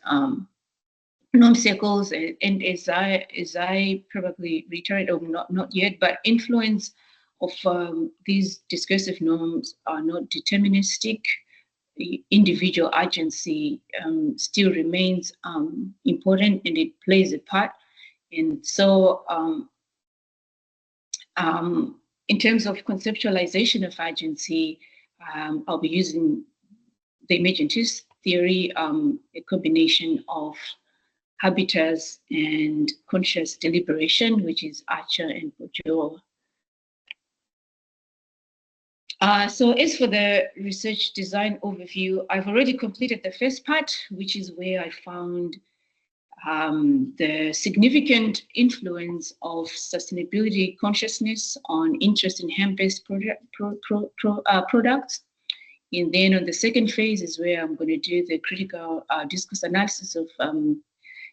norm circles. And as I probably reiterate, or not yet, but influence of these discursive norms are not deterministic. The individual agency still remains important, and it plays a part. And so in terms of conceptualization of agency, I'll be using the emergentist theory, a combination of habitus and conscious deliberation, which is Archer and Bourdieu. So as for the research design overview, I've already completed the first part, which is where I found the significant influence of sustainability consciousness on interest in hemp-based products. And then on the second phase is where I'm going to do the critical discourse analysis of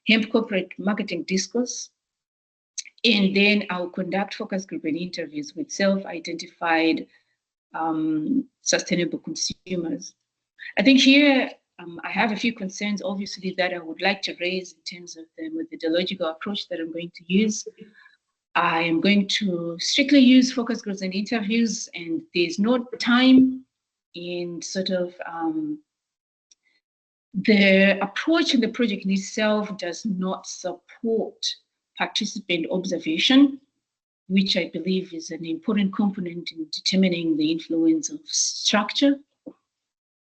hemp corporate marketing discourse. And then I'll conduct focus group and interviews with self-identified sustainable consumers. I think here I have a few concerns, obviously, that I would like to raise in terms of the methodological approach that I'm going to use. I am going to strictly use focus groups and interviews, and there's no time in sort of the approach in the project in itself does not support participant observation, which I believe is an important component in determining the influence of structure.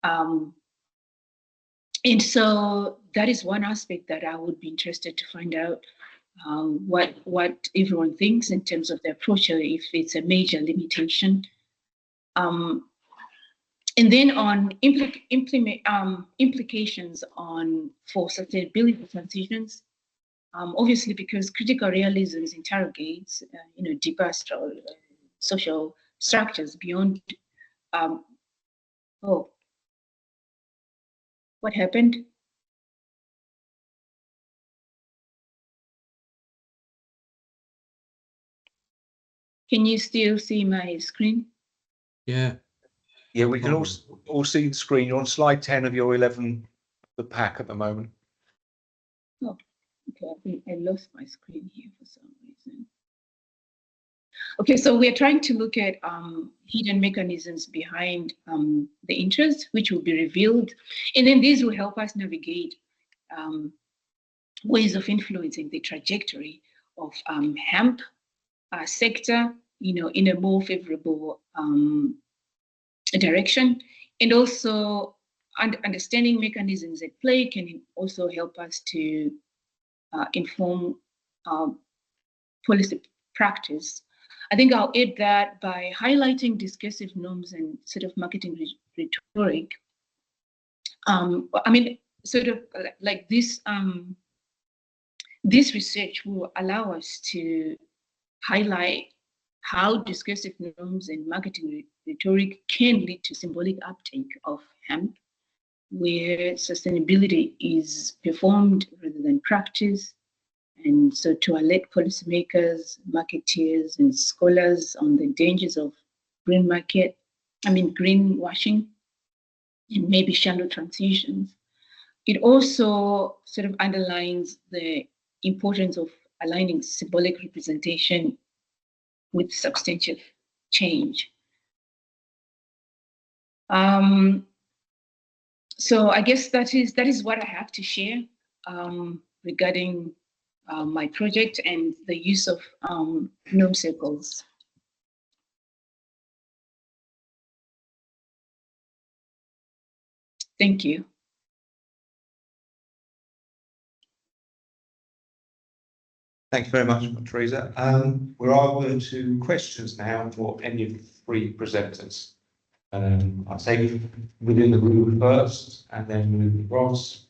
And so that is one aspect that I would be interested to find out what everyone thinks in terms of the approach, or if it's a major limitation. And then on implications for sustainability transitions, obviously because critical realism interrogates deeper social structures beyond. What happened? Can you still see my screen? Yeah. Yeah, we can all see the screen. You're on slide 10 of your 11, the pack at the moment. Oh, okay. I think I lost my screen here for some reason. Okay, so we're trying to look at hidden mechanisms behind the interest, which will be revealed. And then these will help us navigate ways of influencing the trajectory of hemp sector, in a more favorable direction. And also understanding mechanisms at play can also help us to inform policy practice. I think I'll add that by highlighting discursive norms and sort of marketing rhetoric. I mean, sort of like this. This research will allow us to highlight how discursive norms and marketing rhetoric can lead to symbolic uptake of hemp, where sustainability is performed rather than practiced, And so to alert policymakers, marketeers, and scholars on the dangers of greenwashing, and maybe shallow transitions. It also sort of underlines the importance of aligning symbolic representation with substantive change. So I guess that is what I have to share regarding my project and the use of norm circles. Thank you. Thank you very much, Teresa. We're over to questions now for any of the three presenters. I'll take within the room first and then move across.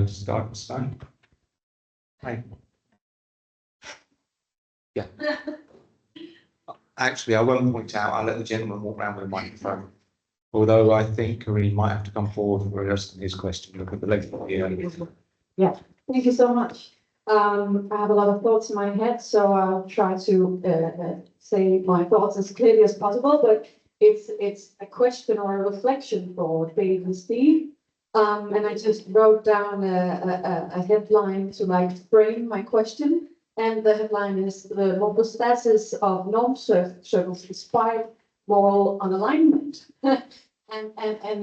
Start with Stein. Hi. Yeah. Actually, I won't point out. I'll let the gentleman walk around with a microphone. Although I think Kareem might have to come forward for asking his question. Look at the length of the Yeah, thank you so much. I have a lot of thoughts in my head, so I'll try to say my thoughts as clearly as possible, but it's a question or a reflection for Dave and Steve. And I just wrote down a headline to like frame my question. And the headline is the moral status of norm circles despite moral unalignment. And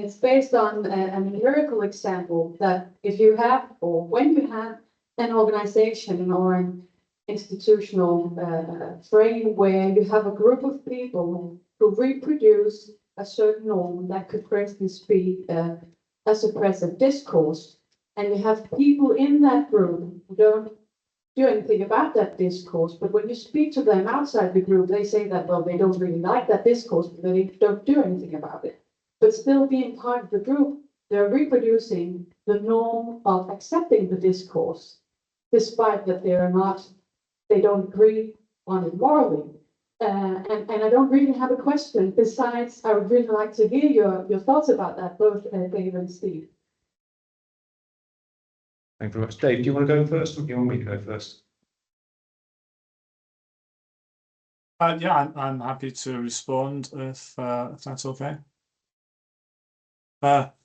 it's based on an empirical example that if you have, or when you have an organization or an institutional frame where you have a group of people who reproduce a certain norm that could, for instance, be a suppressive discourse, and you have people in that group who don't do anything about that discourse, but when you speak to them outside the group, they say that, well, they don't really like that discourse, but they don't do anything about it. But still being part of the group, they're reproducing the norm of accepting the discourse, despite that they don't agree on it morally. And I don't really have a question. Besides, I would really like to hear your thoughts about that, both Dave and Steve. Thank you very much. Dave, do you want to go first or do you want me to go first? Yeah, I'm happy to respond if that's okay.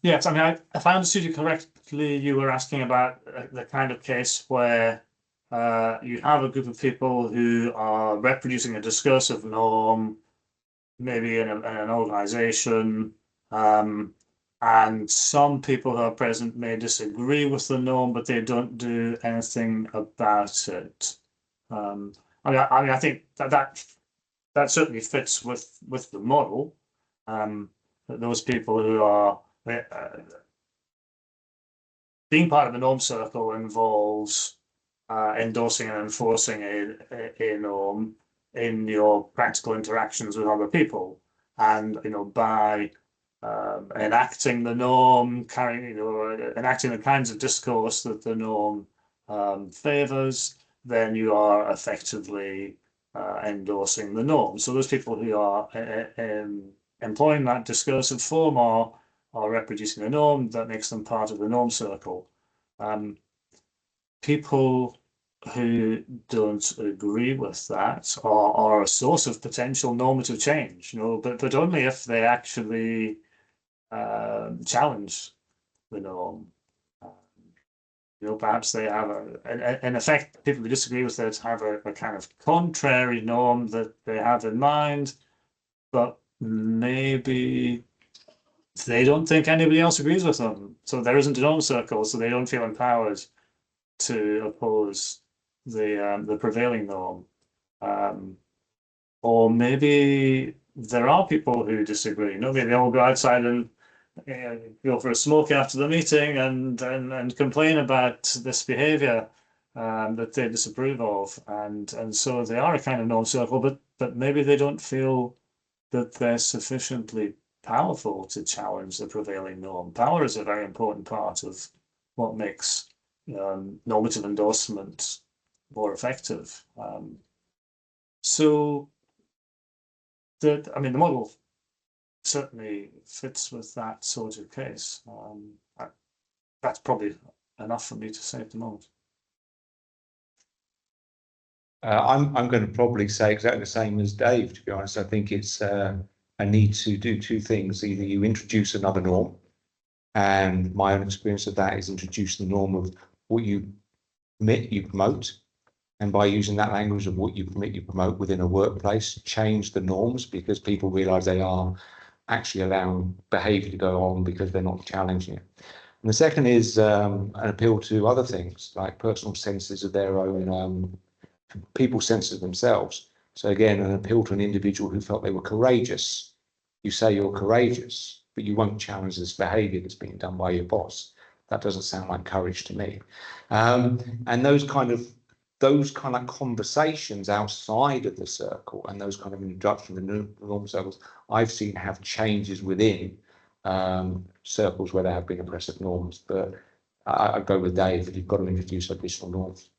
Yes, I mean, if I understood you correctly, you were asking about the kind of case where you have a group of people who are reproducing a discursive norm, maybe in an organization, and some people who are present may disagree with the norm, but they don't do anything about it. I think that certainly fits with the model. That those people who are being part of the norm circle involves endorsing and enforcing a norm in your practical interactions with other people, and by enacting the norm, enacting the kinds of discourse that the norm favors, then you are effectively endorsing the norm. So those people who are employing that discursive form are reproducing the norm. That makes them part of the norm circle. People who don't agree with that are a source of potential normative change, but only if they actually challenge the norm. Perhaps they have in effect, people who disagree with it have a kind of contrary norm that they have in mind, but maybe they don't think anybody else agrees with them. So there isn't a norm circle, so they don't feel empowered to oppose the prevailing norm. Or maybe there are people who disagree. Maybe they all go outside and go for a smoke after the meeting and complain about this behavior that they disapprove of, and so they are a kind of norm circle, but maybe they don't feel that they're sufficiently powerful to challenge the prevailing norm. Power is a very important part of what makes normative endorsement more effective. So the model certainly fits with that sort of case. That's probably enough for me to say at the moment. I'm going to probably say exactly the same as Dave, to be honest. I think it's a need to do two things. Either you introduce another norm, and my own experience of that is introducing the norm of what you permit, you promote. And by using that language of what you permit, you promote within a workplace, change the norms because people realise they are actually allowing behaviour to go on because they're not challenging it. And the second is an appeal to other things like personal senses of their own, people's senses of themselves. So again, an appeal to an individual who felt they were courageous. You say you're courageous, but you won't challenge this behaviour that's being done by your boss. That doesn't sound like courage to me. And those kind of conversations outside of the circle and those kind of introduction to the norm circles, I've seen have changes within circles where there have been oppressive norms. But I go with Dave that you've got to introduce additional norms.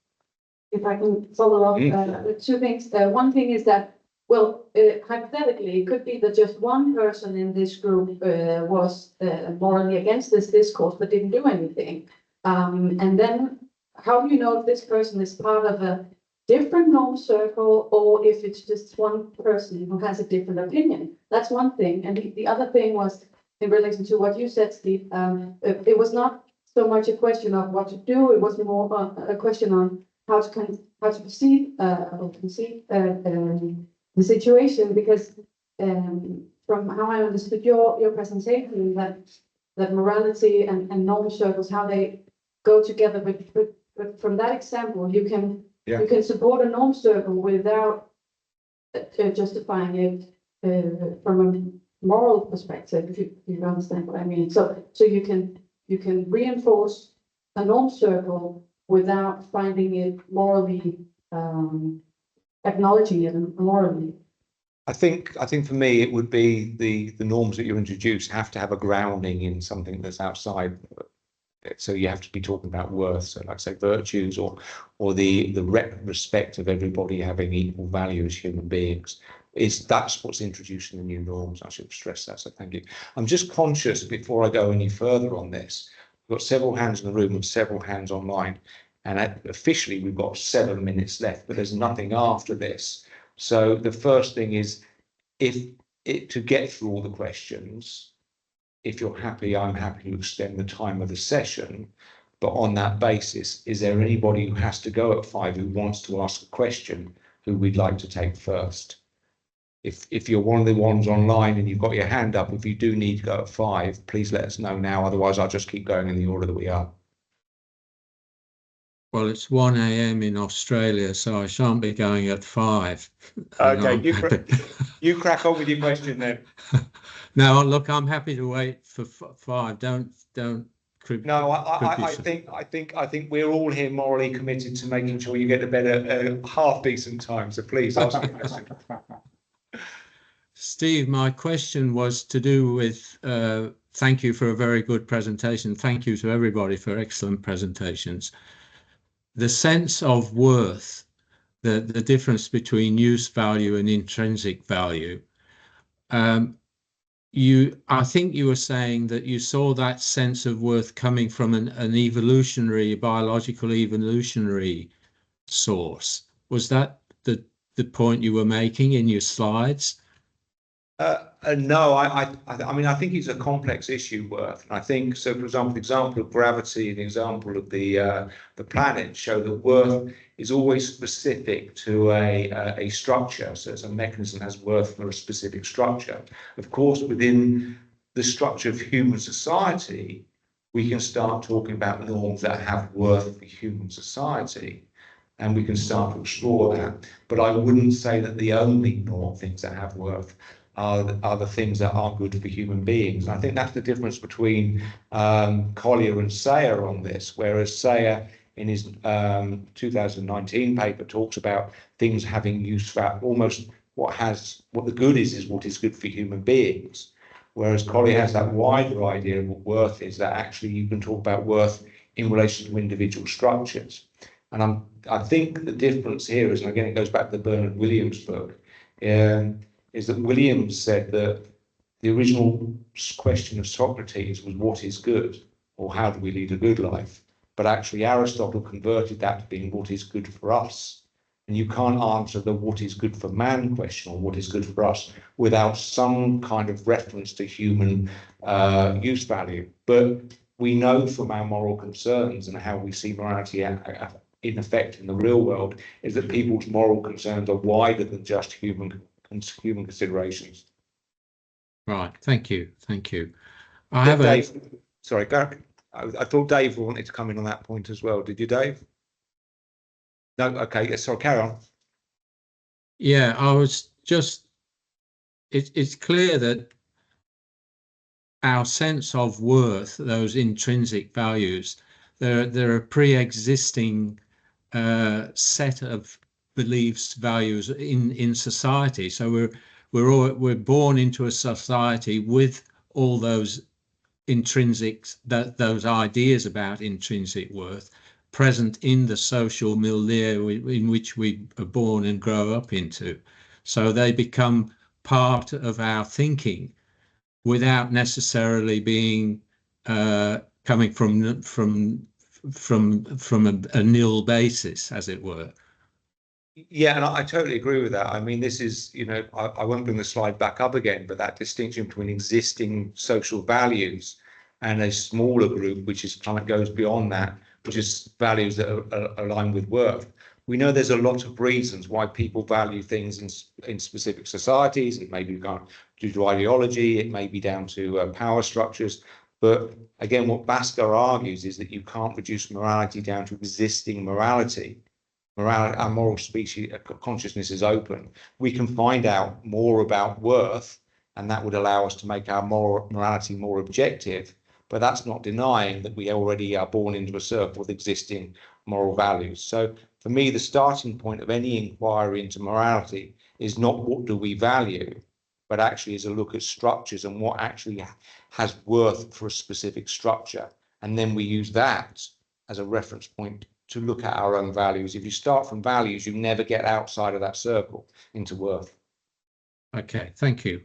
If I can follow up with two things. One thing is that, well, hypothetically, it could be that just one person in this group was morally against this discourse but didn't do anything. And then how do you know if this person is part of a different norm circle or if it's just one person who has a different opinion? That's one thing. And the other thing was in relation to what you said, Steve. It was not so much a question of what to do. It was more a question on how to perceive or conceive the situation, because from how I understood your presentation, that morality and norm circles, how they go together. But from that example, you can support a norm circle without justifying it from a moral perspective, if you understand what I mean. So you can reinforce a norm circle without finding it morally, acknowledging it morally. I think for me it would be the norms that you introduce have to have a grounding in something that's outside. So you have to be talking about worth, so like say virtues or the respect of everybody having equal value as human beings. That's what's introducing the new norms. I should stress that, so thank you. I'm just conscious before I go any further on this, we've got several hands in the room and several hands online, and officially we've got 7 minutes left, but there's nothing after this. So the first thing is, to get through all the questions, if you're happy, I'm happy to extend the time of the session. But on that basis, is there anybody who has to go at 5 who wants to ask a question who we'd like to take first? If you're one of the ones online and you've got your hand up, if you do need to go at 5, please let us know now. Otherwise, I'll just keep going in the order that we are. Well, it's 1 a.m. in Australia, so I shan't be going at 5. Okay, you crack on with your question then. No, look, I'm happy to wait for 5. Don't. No, I think we're all here morally committed to making sure you get a better half decent time. So please ask your question. Steve, my question was to do with. Thank you for a very good presentation. Thank you to everybody for excellent presentations. The sense of worth, the difference between use value and intrinsic value. I think you were saying that you saw that sense of worth coming from an biological evolutionary source. Was that the point you were making in your slides? No, I mean, I think it's a complex issue, worth. And I think, so for example, the example of gravity and the example of the planet show that worth is always specific to a structure. So it's a mechanism that has worth for a specific structure. Of course, within the structure of human society, we can start talking about norms that have worth for human society. And we can start to explore that. But I wouldn't say that the only things that have worth are the things that are good for human beings. And I think that's the difference between Collier and Sayer on this, whereas Sayer in his 2019 paper talks about things having use for almost what the good is what is good for human beings. Whereas Collier has that wider idea of what worth is, that actually you can talk about worth in relation to individual structures. And I think the difference here is, and again, it goes back to the Bernard Williams book, is that Williams said that the original question of Socrates was what is good, or how do we lead a good life? But actually Aristotle converted that to being what is good for us. And you can't answer the what is good for man question or what is good for us without some kind of reference to human use value. But we know from our moral concerns and how we see morality in effect in the real world is that people's moral concerns are wider than just human considerations. Right. Thank you. Thank you. I have Dave, sorry, Gareth. I thought Dave wanted to come in on that point as well. Did you, Dave? No. Okay. Yes. So carry on. Yeah, I was just. It's clear that our sense of worth, those intrinsic values, they're a pre-existing set of beliefs, values in society. So we're born into a society with all those intrinsic, those ideas about intrinsic worth present in the social milieu in which we are born and grow up into. So they become part of our thinking without necessarily being coming from a nil basis, as it were. Yeah, and I totally agree with that. I mean, this is, you know, I won't bring the slide back up again, but that distinction between existing social values and a smaller group, which is kind of goes beyond that, which is values that are aligned with worth. We know there's a lot of reasons why people value things in specific societies. It may be due to ideology, it may be down to power structures. But again, what Bhaskar argues is that you can't reduce morality down to existing morality. Our moral species consciousness is open. We can find out more about worth, and that would allow us to make our morality more objective. But that's not denying that we already are born into a circle with existing moral values. So for me, the starting point of any inquiry into morality is not what do we value, but actually is a look at structures and what actually has worth for a specific structure. And then we use that as a reference point to look at our own values. If you start from values, you never get outside of that circle into worth. Okay, thank you.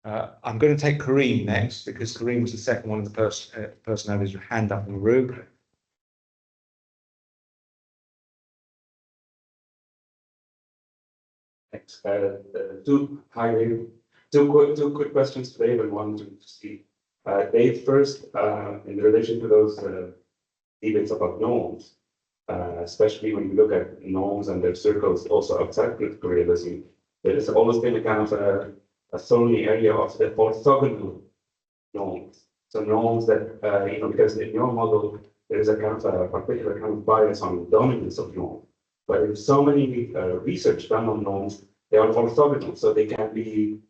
I'm going to take Kareem next because Kareem was the second one of the person had his hand up in the room. Thanks. Two quick questions today, but one to see. Dave, first, in relation to those debates about norms, especially when you look at norms and their circles also outside critical realism, there has always been a kind of a thorny area of the orthogonal norms. So norms that, because in your model, there is a kind of a particular kind of bias on the dominance of norm. But there's so many research done on norms, they are orthogonal, so they can be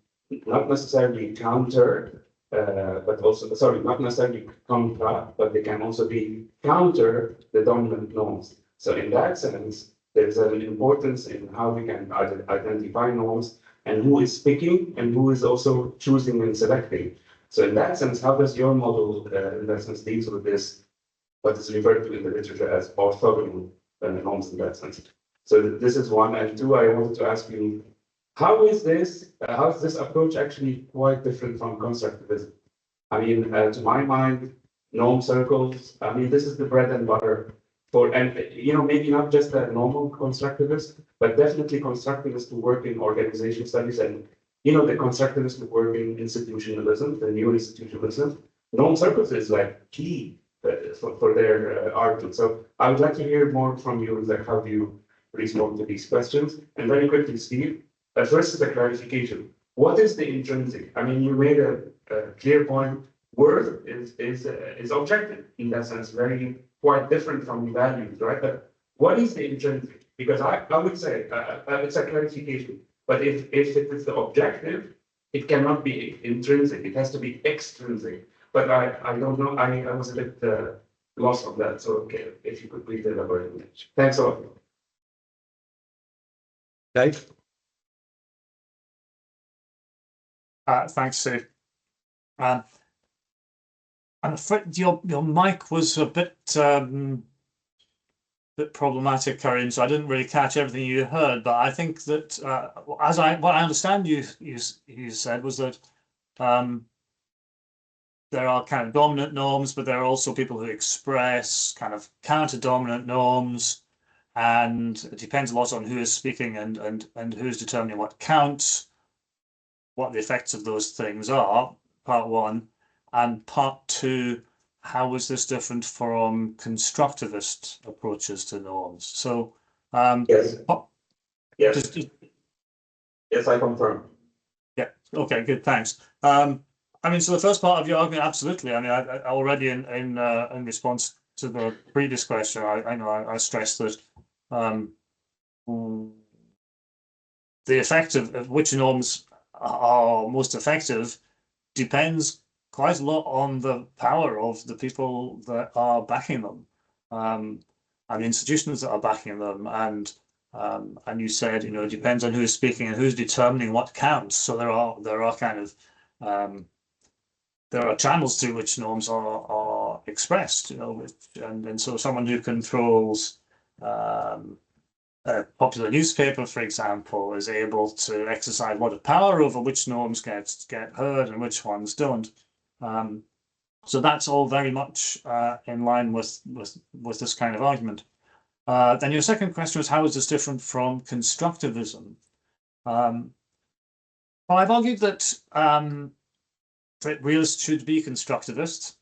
not necessarily counter, but also, sorry, not necessarily contra, but they can also be counter the dominant norms. So in that sense, there's an importance in how we can identify norms and who is picking and who is also choosing and selecting. So in that sense, how does your model, in that sense, deals with this, what is referred to in the literature as orthogonal norms in that sense? So this is one. And two, I wanted to ask you, how is this approach actually quite different from constructivism? I mean, to my mind, norm circles, I mean, this is the bread and butter for, and maybe not just a normal constructivist, but definitely constructivists who work in organization studies and, the constructivists who work in institutionalism, the new institutionalism. Norm circles is like key for their argument. So I would like to hear more from you, like how do you respond to these questions? And very quickly, Steve, first is a clarification. What is the intrinsic? I mean, you made a clear point. Worth is objective in that sense, quite different from values, right? But what is the intrinsic? Because I would say it's a clarification. But if it is the objective, it cannot be intrinsic. It has to be extrinsic. But I don't know. I was a bit lost on that. So okay, if you could please elaborate on that. Thanks a lot. Dave? Thanks, Steve. I'm afraid your mic was a bit problematic, Kareem, so I didn't really catch everything you heard. But I think that what I understand you said was that there are kind of dominant norms, but there are also people who express kind of counter-dominant norms, and it depends a lot on who is speaking and who's determining what counts, what the effects of those things are, part one, and part two, how is this different from constructivist approaches to norms? So, Yes. Yes. just, Yes, I confirm. yeah, okay, good, thanks. I mean, so the first part of your argument, absolutely. I mean, I already in response to the previous question, I know I stressed that the effect of which norms are most effective depends quite a lot on the power of the people that are backing them, and the institutions that are backing them, and you said, you know, it depends on who's speaking and who's determining what counts. So there are kind of there are channels through which norms are expressed, you know, and so someone who controls a popular newspaper, for example, is able to exercise a lot of power over which norms get heard and which ones don't. So that's all very much in line with this kind of argument. Then your second question was, how is this different from constructivism? Well, I've argued that realists should be constructivists,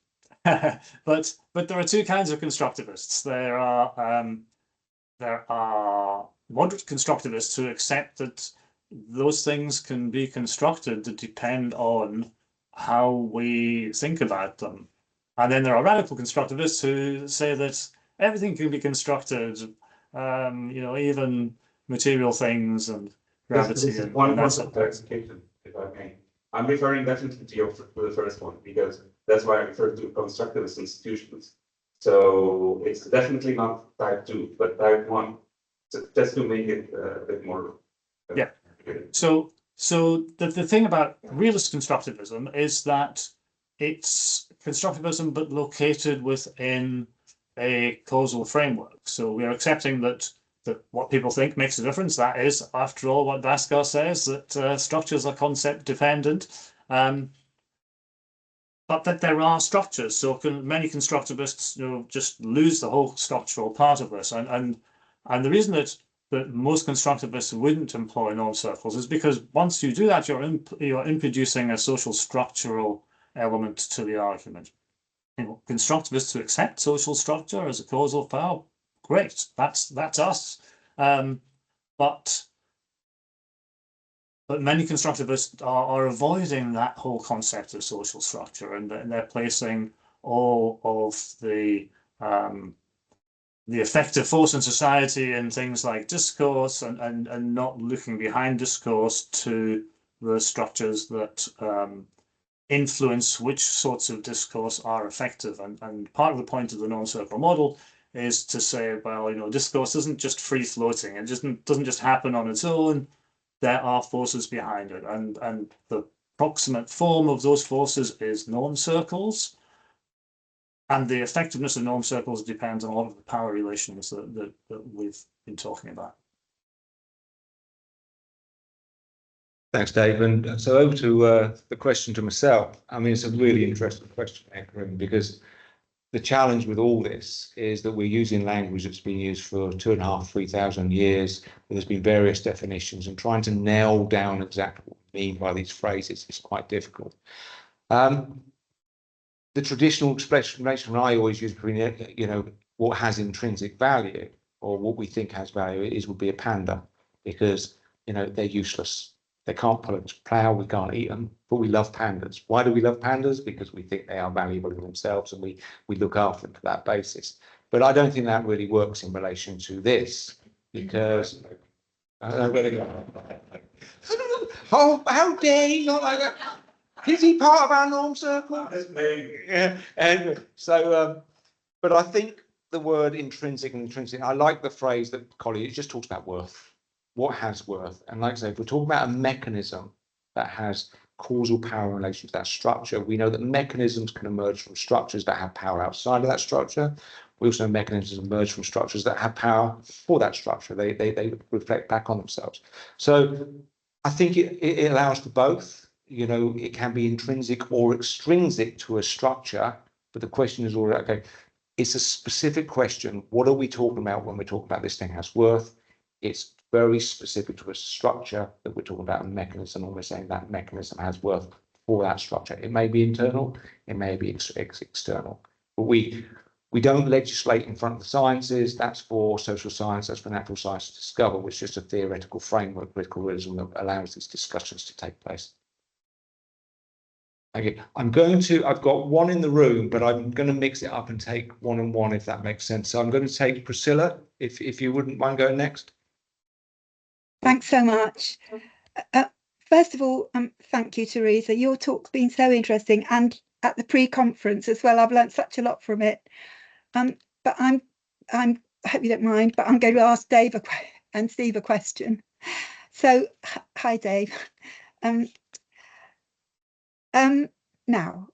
but there are two kinds of constructivists. There are moderate constructivists who accept that those things can be constructed that depend on how we think about them. And then there are radical constructivists who say that everything can be constructed, you know, even material things and gravity. This is one point of clarification, if I may. I'm referring definitely to the first one, because that's why I refer to constructivist institutions. So it's definitely not type 2, but type 1. So just to make it a bit more. Yeah. So the thing about realist constructivism is that it's constructivism, but located within a causal framework. So we are accepting that what people think makes a difference. That is, after all, what Bhaskar says, that structures are concept dependent. But that there are structures. So many constructivists, you know, just lose the whole structural part of this. And the reason that most constructivists wouldn't employ norm circles is because once you do that, you're introducing a social structural element to the argument. You know, constructivists who accept social structure as a causal power, great, that's us. But many constructivists are avoiding that whole concept of social structure, and they're placing all of the effective force in society in things like discourse, and not looking behind discourse to the structures that influence which sorts of discourse are effective. And part of the point of the norm circle model is to say, well, you know, discourse isn't just free floating. It doesn't just happen on its own. There are forces behind it, and the proximate form of those forces is norm circles. And the effectiveness of norm circles depends on a lot of the power relations that we've been talking about. Thanks, Dave. And so over to the question to myself. I mean, it's a really interesting question, Ekrim, because the challenge with all this is that we're using language that's been used for 2,500, 3,000 years. There's been various definitions, and trying to nail down exactly what we mean by these phrases is quite difficult. The traditional explanation I always use between, you know, what has intrinsic value or what we think has value would be a panda, because, you know, they're useless. They can't pull a plough, we can't eat them, but we love pandas. Why do we love pandas? Because we think they are valuable in themselves, and we look after them for that basis. But I don't think that really works in relation to this, because how dare he not like that? Is he part of our norm circle? Yeah. Anyway, so but I think the word intrinsic, I like the phrase that Collie just talks about worth. What has worth? And like I say, if we're talking about a mechanism that has causal power in relation to that structure, we know that mechanisms can emerge from structures that have power outside of that structure. We also know mechanisms emerge from structures that have power for that structure. They reflect back on themselves. So I think it allows for both. you know, it can be intrinsic or extrinsic to a structure, but the question is already, okay, it's a specific question. What are we talking about when we're talking about this thing has worth? It's very specific to a structure that we're talking about, a mechanism, and we're saying that mechanism has worth for that structure. It may be internal, it may be external, but we don't legislate in front of the sciences. That's for social science, that's for natural science to discover, which is just a theoretical framework, critical realism, that allows these discussions to take place. Okay, I've got one in the room, but I'm going to mix it up and take one and one, if that makes sense. So I'm going to take Priscilla, if you wouldn't mind going next. Thanks so much. First of all, thank you, Teresa. Your talk's been so interesting, and at the pre-conference as well. I've learned such a lot from it. But I hope you don't mind, but I'm going to ask Dave and Steve a question. So, hi, Dave. Now,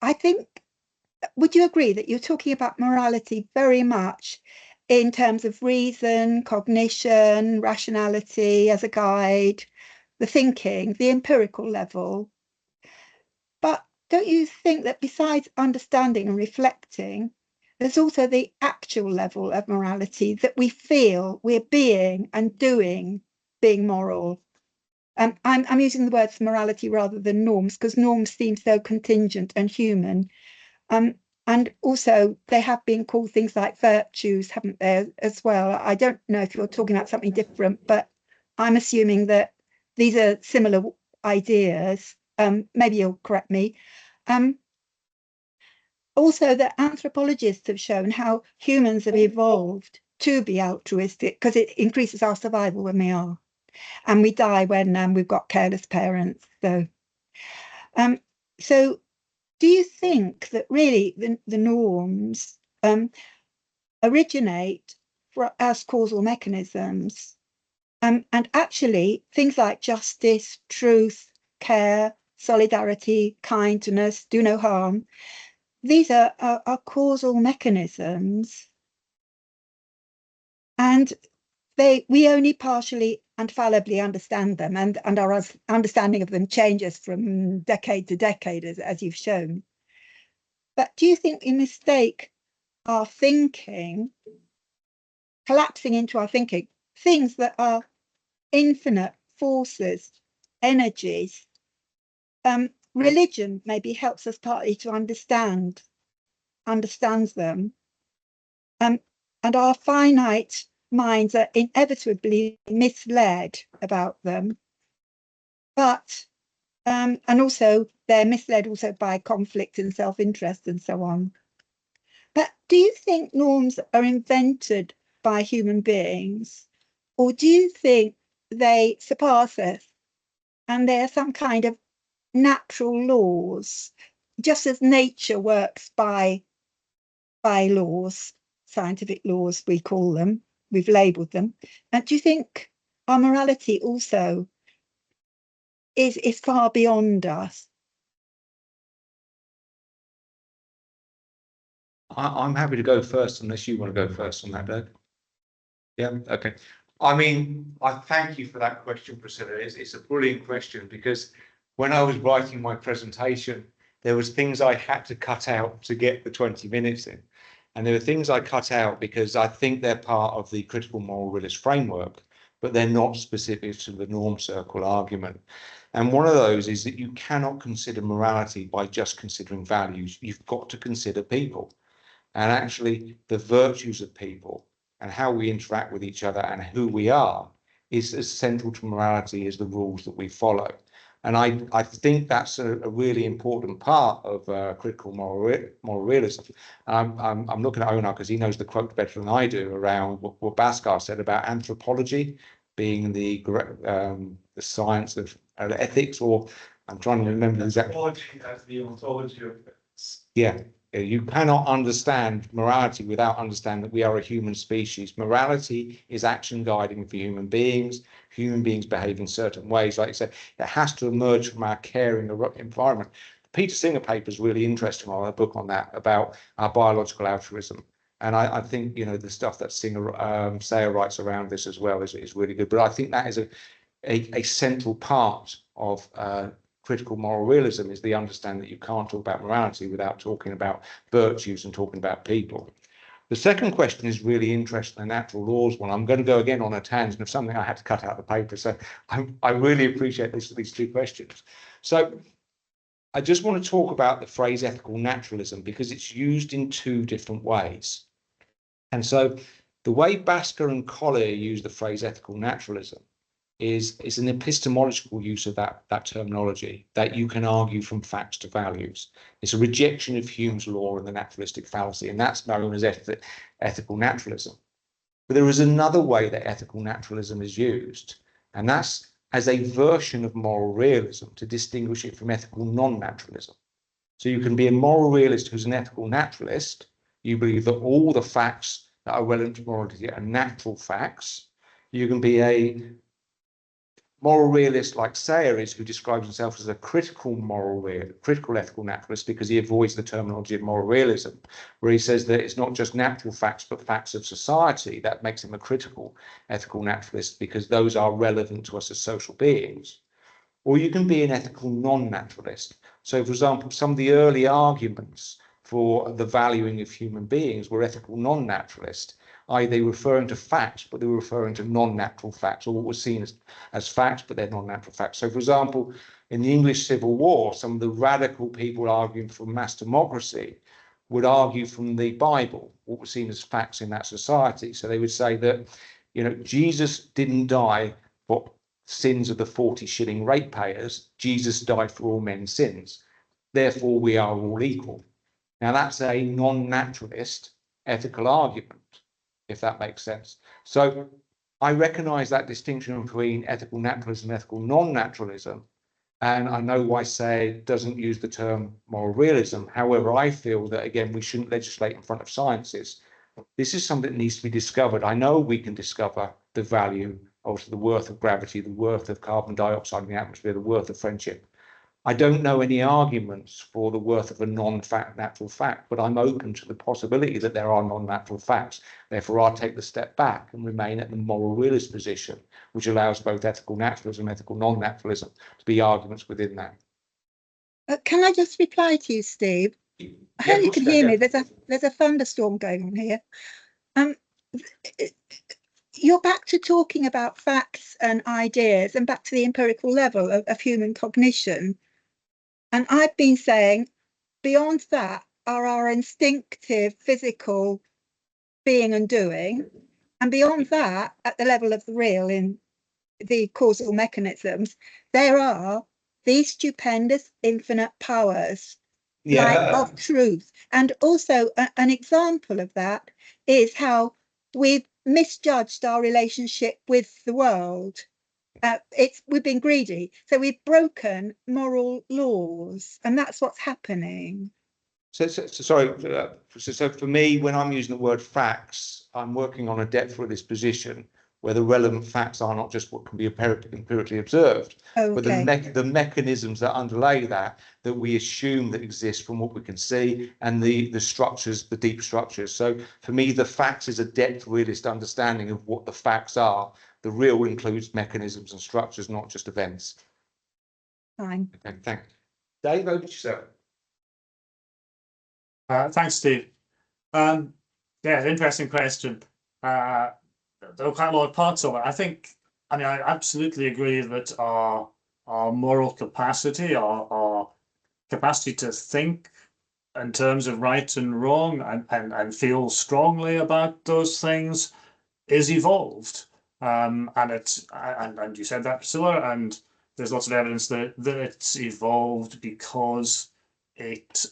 I think, would you agree that you're talking about morality very much in terms of reason, cognition, rationality as a guide, the thinking, the empirical level? But don't you think that besides understanding and reflecting, there's also the actual level of morality that we feel we're being and doing, being moral? I'm using the words morality rather than norms, because norms seem so contingent and human. And also they have been called things like virtues, haven't they, as well? I don't know if you're talking about something different, but I'm assuming that these are similar ideas. Maybe you'll correct me. Also, that anthropologists have shown how humans have evolved to be altruistic because it increases our survival when we are. And we die when we've got careless parents. So do you think that really the norms originate as causal mechanisms? And actually, things like justice, truth, care, solidarity, kindness, do no harm, these are causal mechanisms. And we only partially and fallibly understand them, and our understanding of them changes from decade to decade, as you've shown. But do you think we mistake our thinking, collapsing into our thinking, things that are infinite forces, energies? Religion maybe helps us partly to understands them, and our finite minds are inevitably misled about them, but and also they're misled also by conflict and self-interest and so on. But do you think norms are invented by human beings, or do you think they surpass us and they're some kind of natural laws, just as nature works by laws, scientific laws we call them? We've labelled them. And do you think our morality also is far beyond us? I'm happy to go first, unless you want to go first on that, Dave. Yeah, okay. I mean, I thank you for that question, Priscilla. It's a brilliant question, because when I was writing my presentation, there was things I had to cut out to get the 20 minutes in. And there are things I cut out because I think they're part of the critical moral realist framework, but they're not specific to the norm circle argument. And one of those is that you cannot consider morality by just considering values. You've got to consider people, and actually the virtues of people and how we interact with each other and who we are is as central to morality as the rules that we follow. And I think that's a really important part of critical moral realism. I'm looking at Onar because he knows the quote better than I do around what Bhaskar said about anthropology being the science of ethics, or I'm trying to remember exactly. Anthropology as the ontology of ethics. Yeah. You cannot understand morality without understanding that we are a human species. Morality is action guiding for human beings. Human beings behave in certain ways. Like I said, it has to emerge from our caring environment. The Peter Singer paper is really interesting, on a book on that, about our biological altruism. And I think, you know, the stuff that Sayer writes around this as well is really good. But I think that is a central part of critical moral realism is the understanding that you can't talk about morality without talking about virtues and talking about people. The second question is really interesting, the natural laws one. I'm going to go again on a tangent of something I had to cut out the paper. So I really appreciate these two questions. So I just want to talk about the phrase ethical naturalism because it's used in two different ways. And so the way Basker and Collier use the phrase ethical naturalism is an epistemological use of that terminology, that you can argue from facts to values. It's a rejection of Hume's law and the naturalistic fallacy, and that's known as ethical naturalism. But there is another way that ethical naturalism is used, and that's as a version of moral realism to distinguish it from ethical non-naturalism. So you can be a moral realist who's an ethical naturalist. You believe that all the facts that are relevant to morality are natural facts. You can be a moral realist like Sayre is, who describes himself as a critical ethical naturalist because he avoids the terminology of moral realism, where he says that it's not just natural facts but facts of society. That makes him a critical ethical naturalist because those are relevant to us as social beings. Or you can be an ethical non-naturalist. So, for example, some of the early arguments for the valuing of human beings were ethical non-naturalist. i.e. they were referring to facts, but they were referring to non-natural facts, or what was seen as facts, but they're non-natural facts. So, for example, in the English Civil War, some of the radical people arguing for mass democracy would argue from the Bible, what was seen as facts in that society. So they would say that, you know, Jesus didn't die for sins of the 40-shilling ratepayers. Jesus died for all men's sins. Therefore, we are all equal. Now, that's a non-naturalist ethical argument, if that makes sense. So I recognize that distinction between ethical naturalism and ethical non-naturalism, and I know why Sayre doesn't use the term moral realism. However, I feel that, again, we shouldn't legislate in front of sciences. This is something that needs to be discovered. I know we can discover the value of the worth of gravity, the worth of carbon dioxide in the atmosphere, the worth of friendship. I don't know any arguments for the worth of a non-fact natural fact, but I'm open to the possibility that there are non-natural facts. Therefore, I'll take the step back and remain at the moral realist position, which allows both ethical naturalism and ethical non-naturalism to be arguments within that. Can I just reply to you, Steve? I hope you can hear me. There's a thunderstorm going on here. You're back to talking about facts and ideas and back to the empirical level of human cognition. And I've been saying beyond that are our instinctive physical being and doing. And beyond that, at the level of the real in the causal mechanisms, there are these stupendous infinite powers of truth. And also an example of that is how we've misjudged our relationship with the world. We've been greedy, so we've broken moral laws, and that's what's happening. So for me, when I'm using the word facts, I'm working on a depth for this position where the relevant facts are not just what can be empirically observed, but the mechanisms that underlay that we assume that exist from what we can see, and the structures, the deep structures. So for me, the facts is a depth realist understanding of what the facts are. The real includes mechanisms and structures, not just events. Fine. Okay, thanks. Dave, over to yourself. Thanks, Steve. Yeah, interesting question. There are quite a lot of parts of it. I absolutely agree that our moral capacity, our capacity to think in terms of right and wrong and feel strongly about those things is evolved. And you said that, Priscilla, and there's lots of evidence that it's evolved because it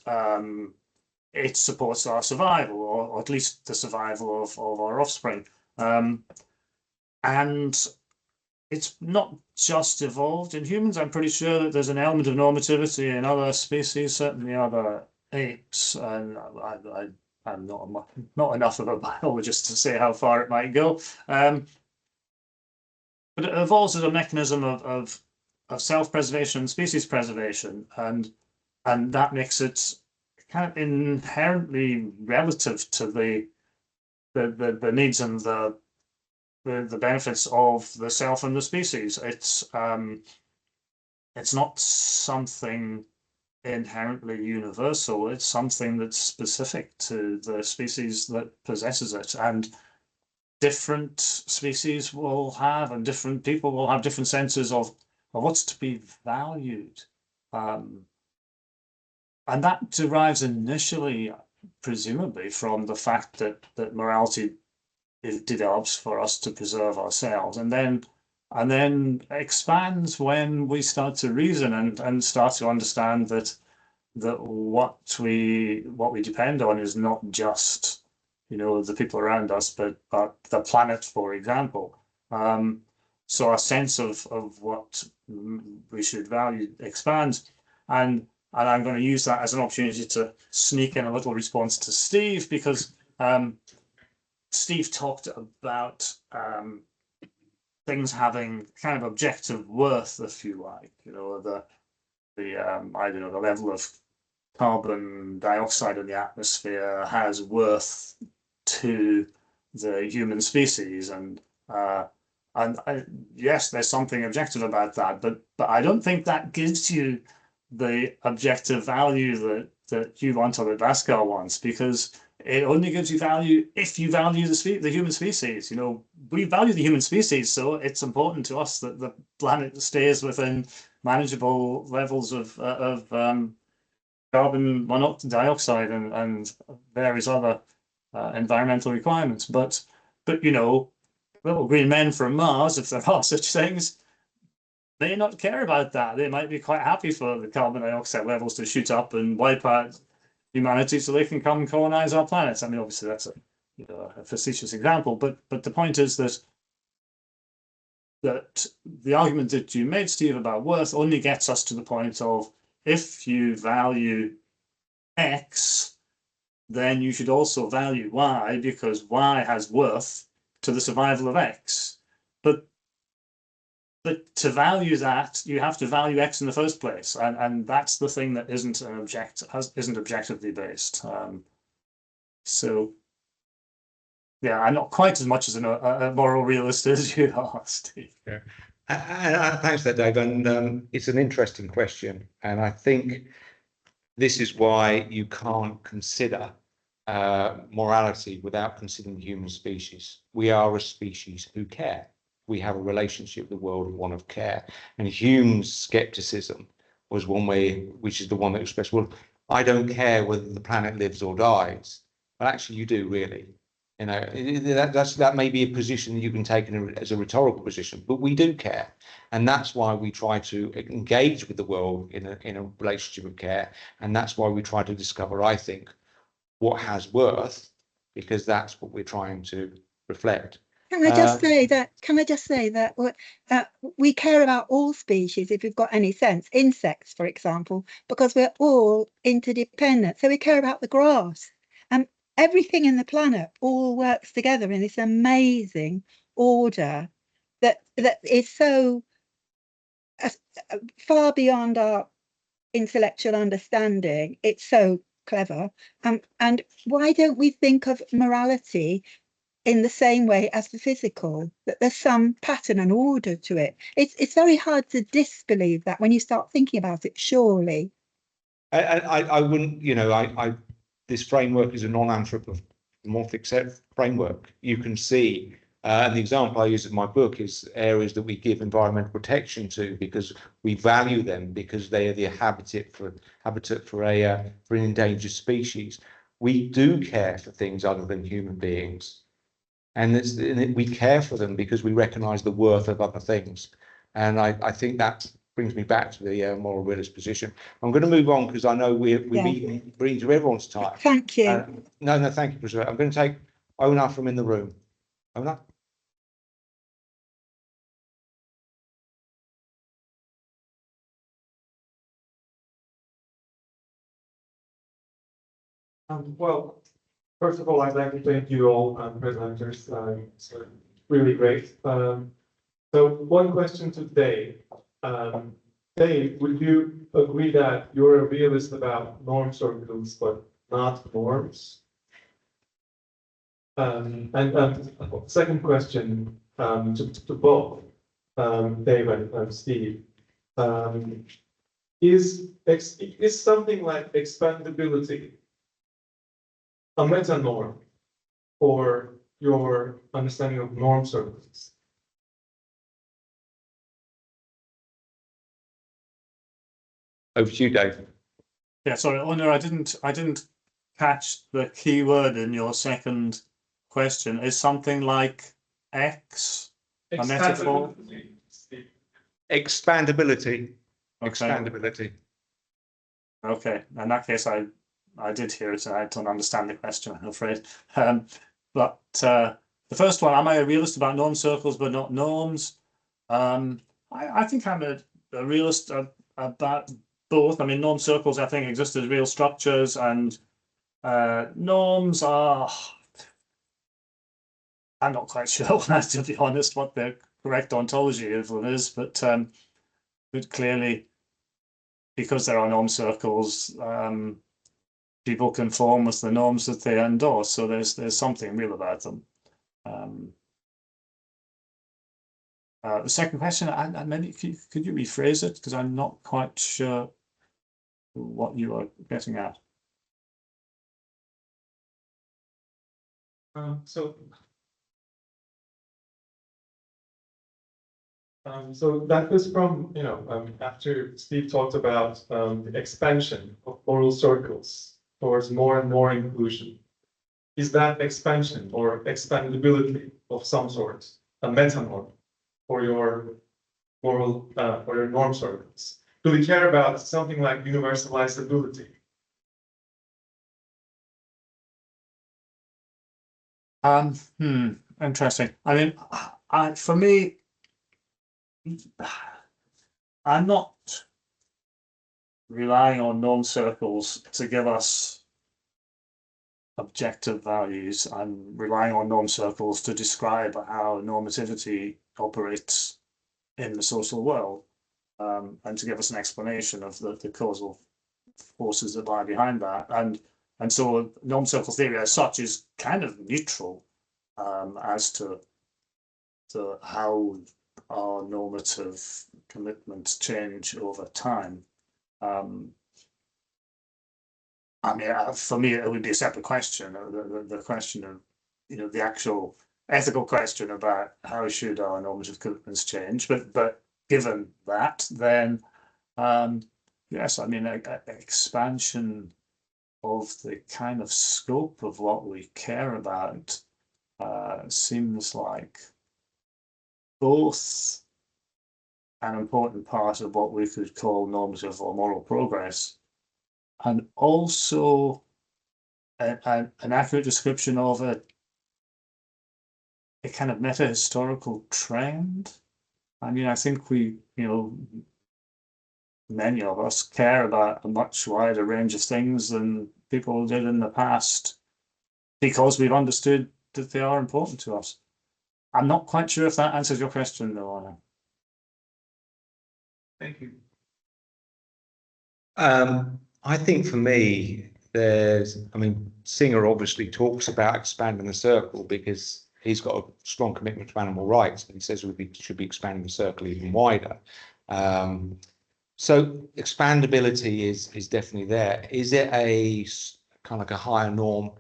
supports our survival, or at least the survival of our offspring. And it's not just evolved in humans. I'm pretty sure that there's an element of normativity in other species, certainly other apes, and I'm not enough of a biologist to say how far it might go. But it evolves as a mechanism of self-preservation, species preservation, and that makes it kind of inherently relative to the needs and the benefits of the self and the species. it's not something inherently universal. It's something that's specific to the species that possesses it, and different species will have, and different people will have different senses of what's to be valued. And that derives initially, presumably, from the fact that morality it develops for us to preserve ourselves, and then expands when we start to reason and start to understand that what we depend on is not just, you know, the people around us, but the planet, for example. So our sense of what we should value expands, and I'm going to use that as an opportunity to sneak in a little response to Steve, because Steve talked about things having kind of objective worth, if you like. You know, the I don't know, the level of carbon dioxide in the atmosphere has worth to the human species, and yes, there's something objective about that, but I don't think that gives you the objective value that Hugh-Anton Bhaskar wants, because it only gives you value if you value the human species. You know, we value the human species, so it's important to us that the planet stays within manageable levels of carbon dioxide and various other environmental requirements. But you know, little green men from Mars, if there are such things, may not care about that. They might be quite happy for the carbon dioxide levels to shoot up and wipe out humanity so they can come colonize our planet. I mean, obviously that's a facetious example, but the point is that the argument that you made, Steve, about worth only gets us to the point of, if you value X, then you should also value Y, because Y has worth to the survival of X. But to value that, you have to value X in the first place, and that's the thing that isn't objectively based. So yeah, I'm not quite as much as a moral realist as you are, Steve. Yeah. Thanks for that, Dave. And it's an interesting question, and I think this is why you can't consider morality without considering the human species. We are a species who care. We have a relationship with the world, one of care. And Hume's skepticism was one way, which is the one that expressed, well, I don't care whether the planet lives or dies. But actually, you do, really. You know, that may be a position you can take as a rhetorical position, but we do care. And that's why we try to engage with the world in a relationship of care. And that's why we try to discover, I think, what has worth, because that's what we're trying to reflect. Can I just say that we care about all species, if we've got any sense, insects, for example, because we're all interdependent. So we care about the grass, and everything in the planet all works together in this amazing order that is so far beyond our intellectual understanding. It's so clever. And why don't we think of morality in the same way as the physical, that there's some pattern and order to it? It's very hard to disbelieve that when you start thinking about it, surely. I wouldn't, you know, this framework is a non-anthropomorphic set framework. You can see, and the example I use in my book is areas that we give environmental protection to because we value them, because they are the habitat for an endangered species. We do care for things other than human beings. And we care for them because we recognize the worth of other things. And I think that brings me back to the moral realist position. I'm going to move on because I know we're bringing to everyone's time. Thank you. No, thank you, Priscilla. I'm going to take Ona from in the room. Ona? Well, first of all, I'd like to thank you all, presenters. It's really great. So one question to Dave. Dave, would you agree that you're a realist about norm circles, but not norms? And second question to both Dave and Steve. is something like expandability a meta norm for your understanding of norm circles? Over to you, Dave. Yeah, sorry, Honor, I didn't catch the key word in your second question. Is something like X a metaphor? Expandability. Okay. Expandability. Okay, in that case, I did hear it, and I don't understand the question, I'm afraid. But the first one, am I a realist about norm circles but not norms? I think I'm a realist about both. I mean, norm circles, I think, exist as real structures, and norms are, I'm not quite sure, to be honest, what the correct ontology of them is, but clearly, because there are norm circles, people conform with the norms that they endorse, so there's something real about them. The second question, maybe could you rephrase it, because I'm not quite sure what you are getting at. So that was from, after Steve talked about the expansion of moral circles towards more and more inclusion. Is that expansion or expandability of some sort a meta-norm for your moral, for your norm circles? Do we care about something like universalizability? Interesting. I mean, for me, I'm not relying on norm circles to give us objective values. I'm relying on norm circles to describe how normativity operates in the social world, and to give us an explanation of the causal forces that lie behind that. And so norm circle theory as such is kind of neutral as to how our normative commitments change over time. I mean, for me, it would be a separate question. The question of, the actual ethical question about how should our normative commitments change. But given that, then yes, I mean, expansion of the kind of scope of what we care about seems like both an important part of what we could call normative or moral progress, and also an accurate description of a kind of meta-historical trend. I mean, I think we, many of us care about a much wider range of things than people did in the past, because we've understood that they are important to us. I'm not quite sure if that answers your question, though, Anna. Thank you. I think for me, Singer obviously talks about expanding the circle because he's got a strong commitment to animal rights, and he says we should be expanding the circle even wider. So expandability is definitely there. Is it a kind of like a higher norm?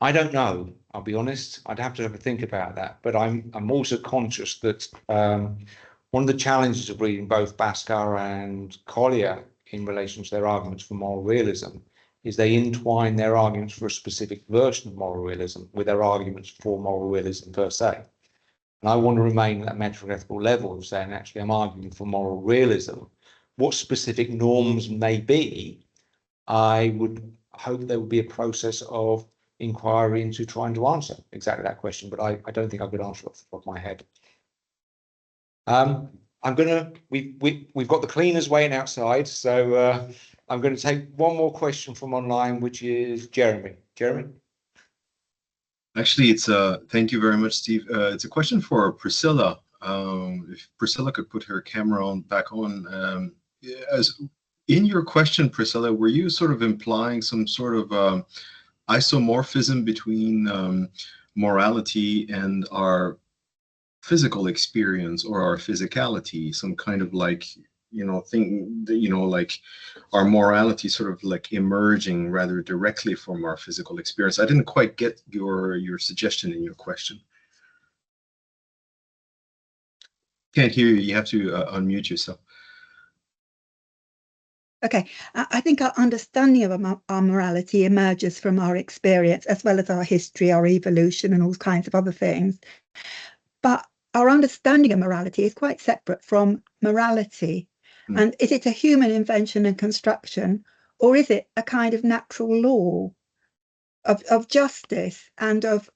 I don't know. I'll be honest. I'd have to think about that. But I'm also conscious that one of the challenges of reading both Bhaskar and Collier in relation to their arguments for moral realism is they entwine their arguments for a specific version of moral realism with their arguments for moral realism per se. And I want to remain at that metaethical level of saying, actually, I'm arguing for moral realism. What specific norms may be, I would hope there would be a process of inquiry into trying to answer exactly that question, but I don't think I could answer off the top of my head. We've got the cleaners waiting outside, so I'm going to take one more question from online, which is Jeremy. Jeremy? Actually, it's thank you very much, Steve. It's a question for Priscilla. If Priscilla could put her camera back on. As in your question, Priscilla, were you sort of implying some sort of isomorphism between morality and our physical experience or our physicality, some kind of like thing that, like our morality sort of like emerging rather directly from our physical experience. I didn't quite get your suggestion in your question. Can't hear you. You have to unmute yourself. Okay, I think our understanding of our morality emerges from our experience, as well as our history, our evolution, and all kinds of other things. But our understanding of morality is quite separate from morality. And is it a human invention and construction, or is it a kind of natural law of justice and of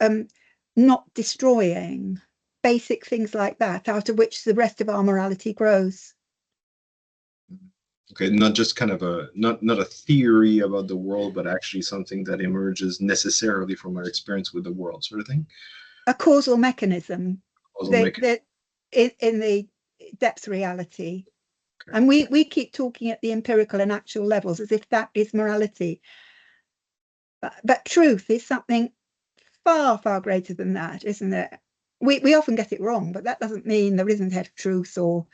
not destroying, basic things like that, out of which the rest of our morality grows? Okay, not just kind of not a theory about the world, but actually something that emerges necessarily from our experience with the world, sort of thing. A causal mechanism. In the depth reality. Okay. And we keep talking at the empirical and actual levels as if that is morality. But truth is something far, far greater than that, isn't it? We often get it wrong, but that doesn't mean there isn't a truth, or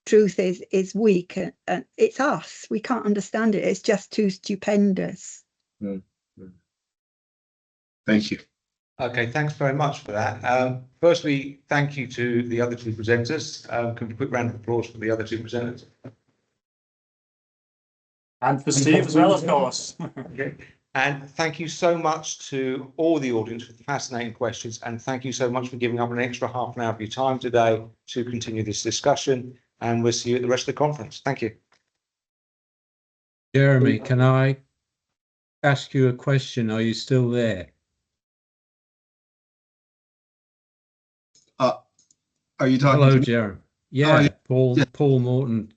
truth is weak, and it's us. We can't understand it. It's just too stupendous. Thank you. Okay, thanks very much for that. Firstly, thank you to the other two presenters. Can we quick round of applause for the other two presenters? And for Steve as well, of course. Okay. And thank you so much to all the audience for the fascinating questions. And thank you so much for giving up an extra half an hour of your time today to continue this discussion. And we'll see you at the rest of the conference. Thank you. Jeremy, can I ask you a question? Are you still there? Are you talking? Hello, to me? Jeremy. Yeah, yeah. Paul Morton.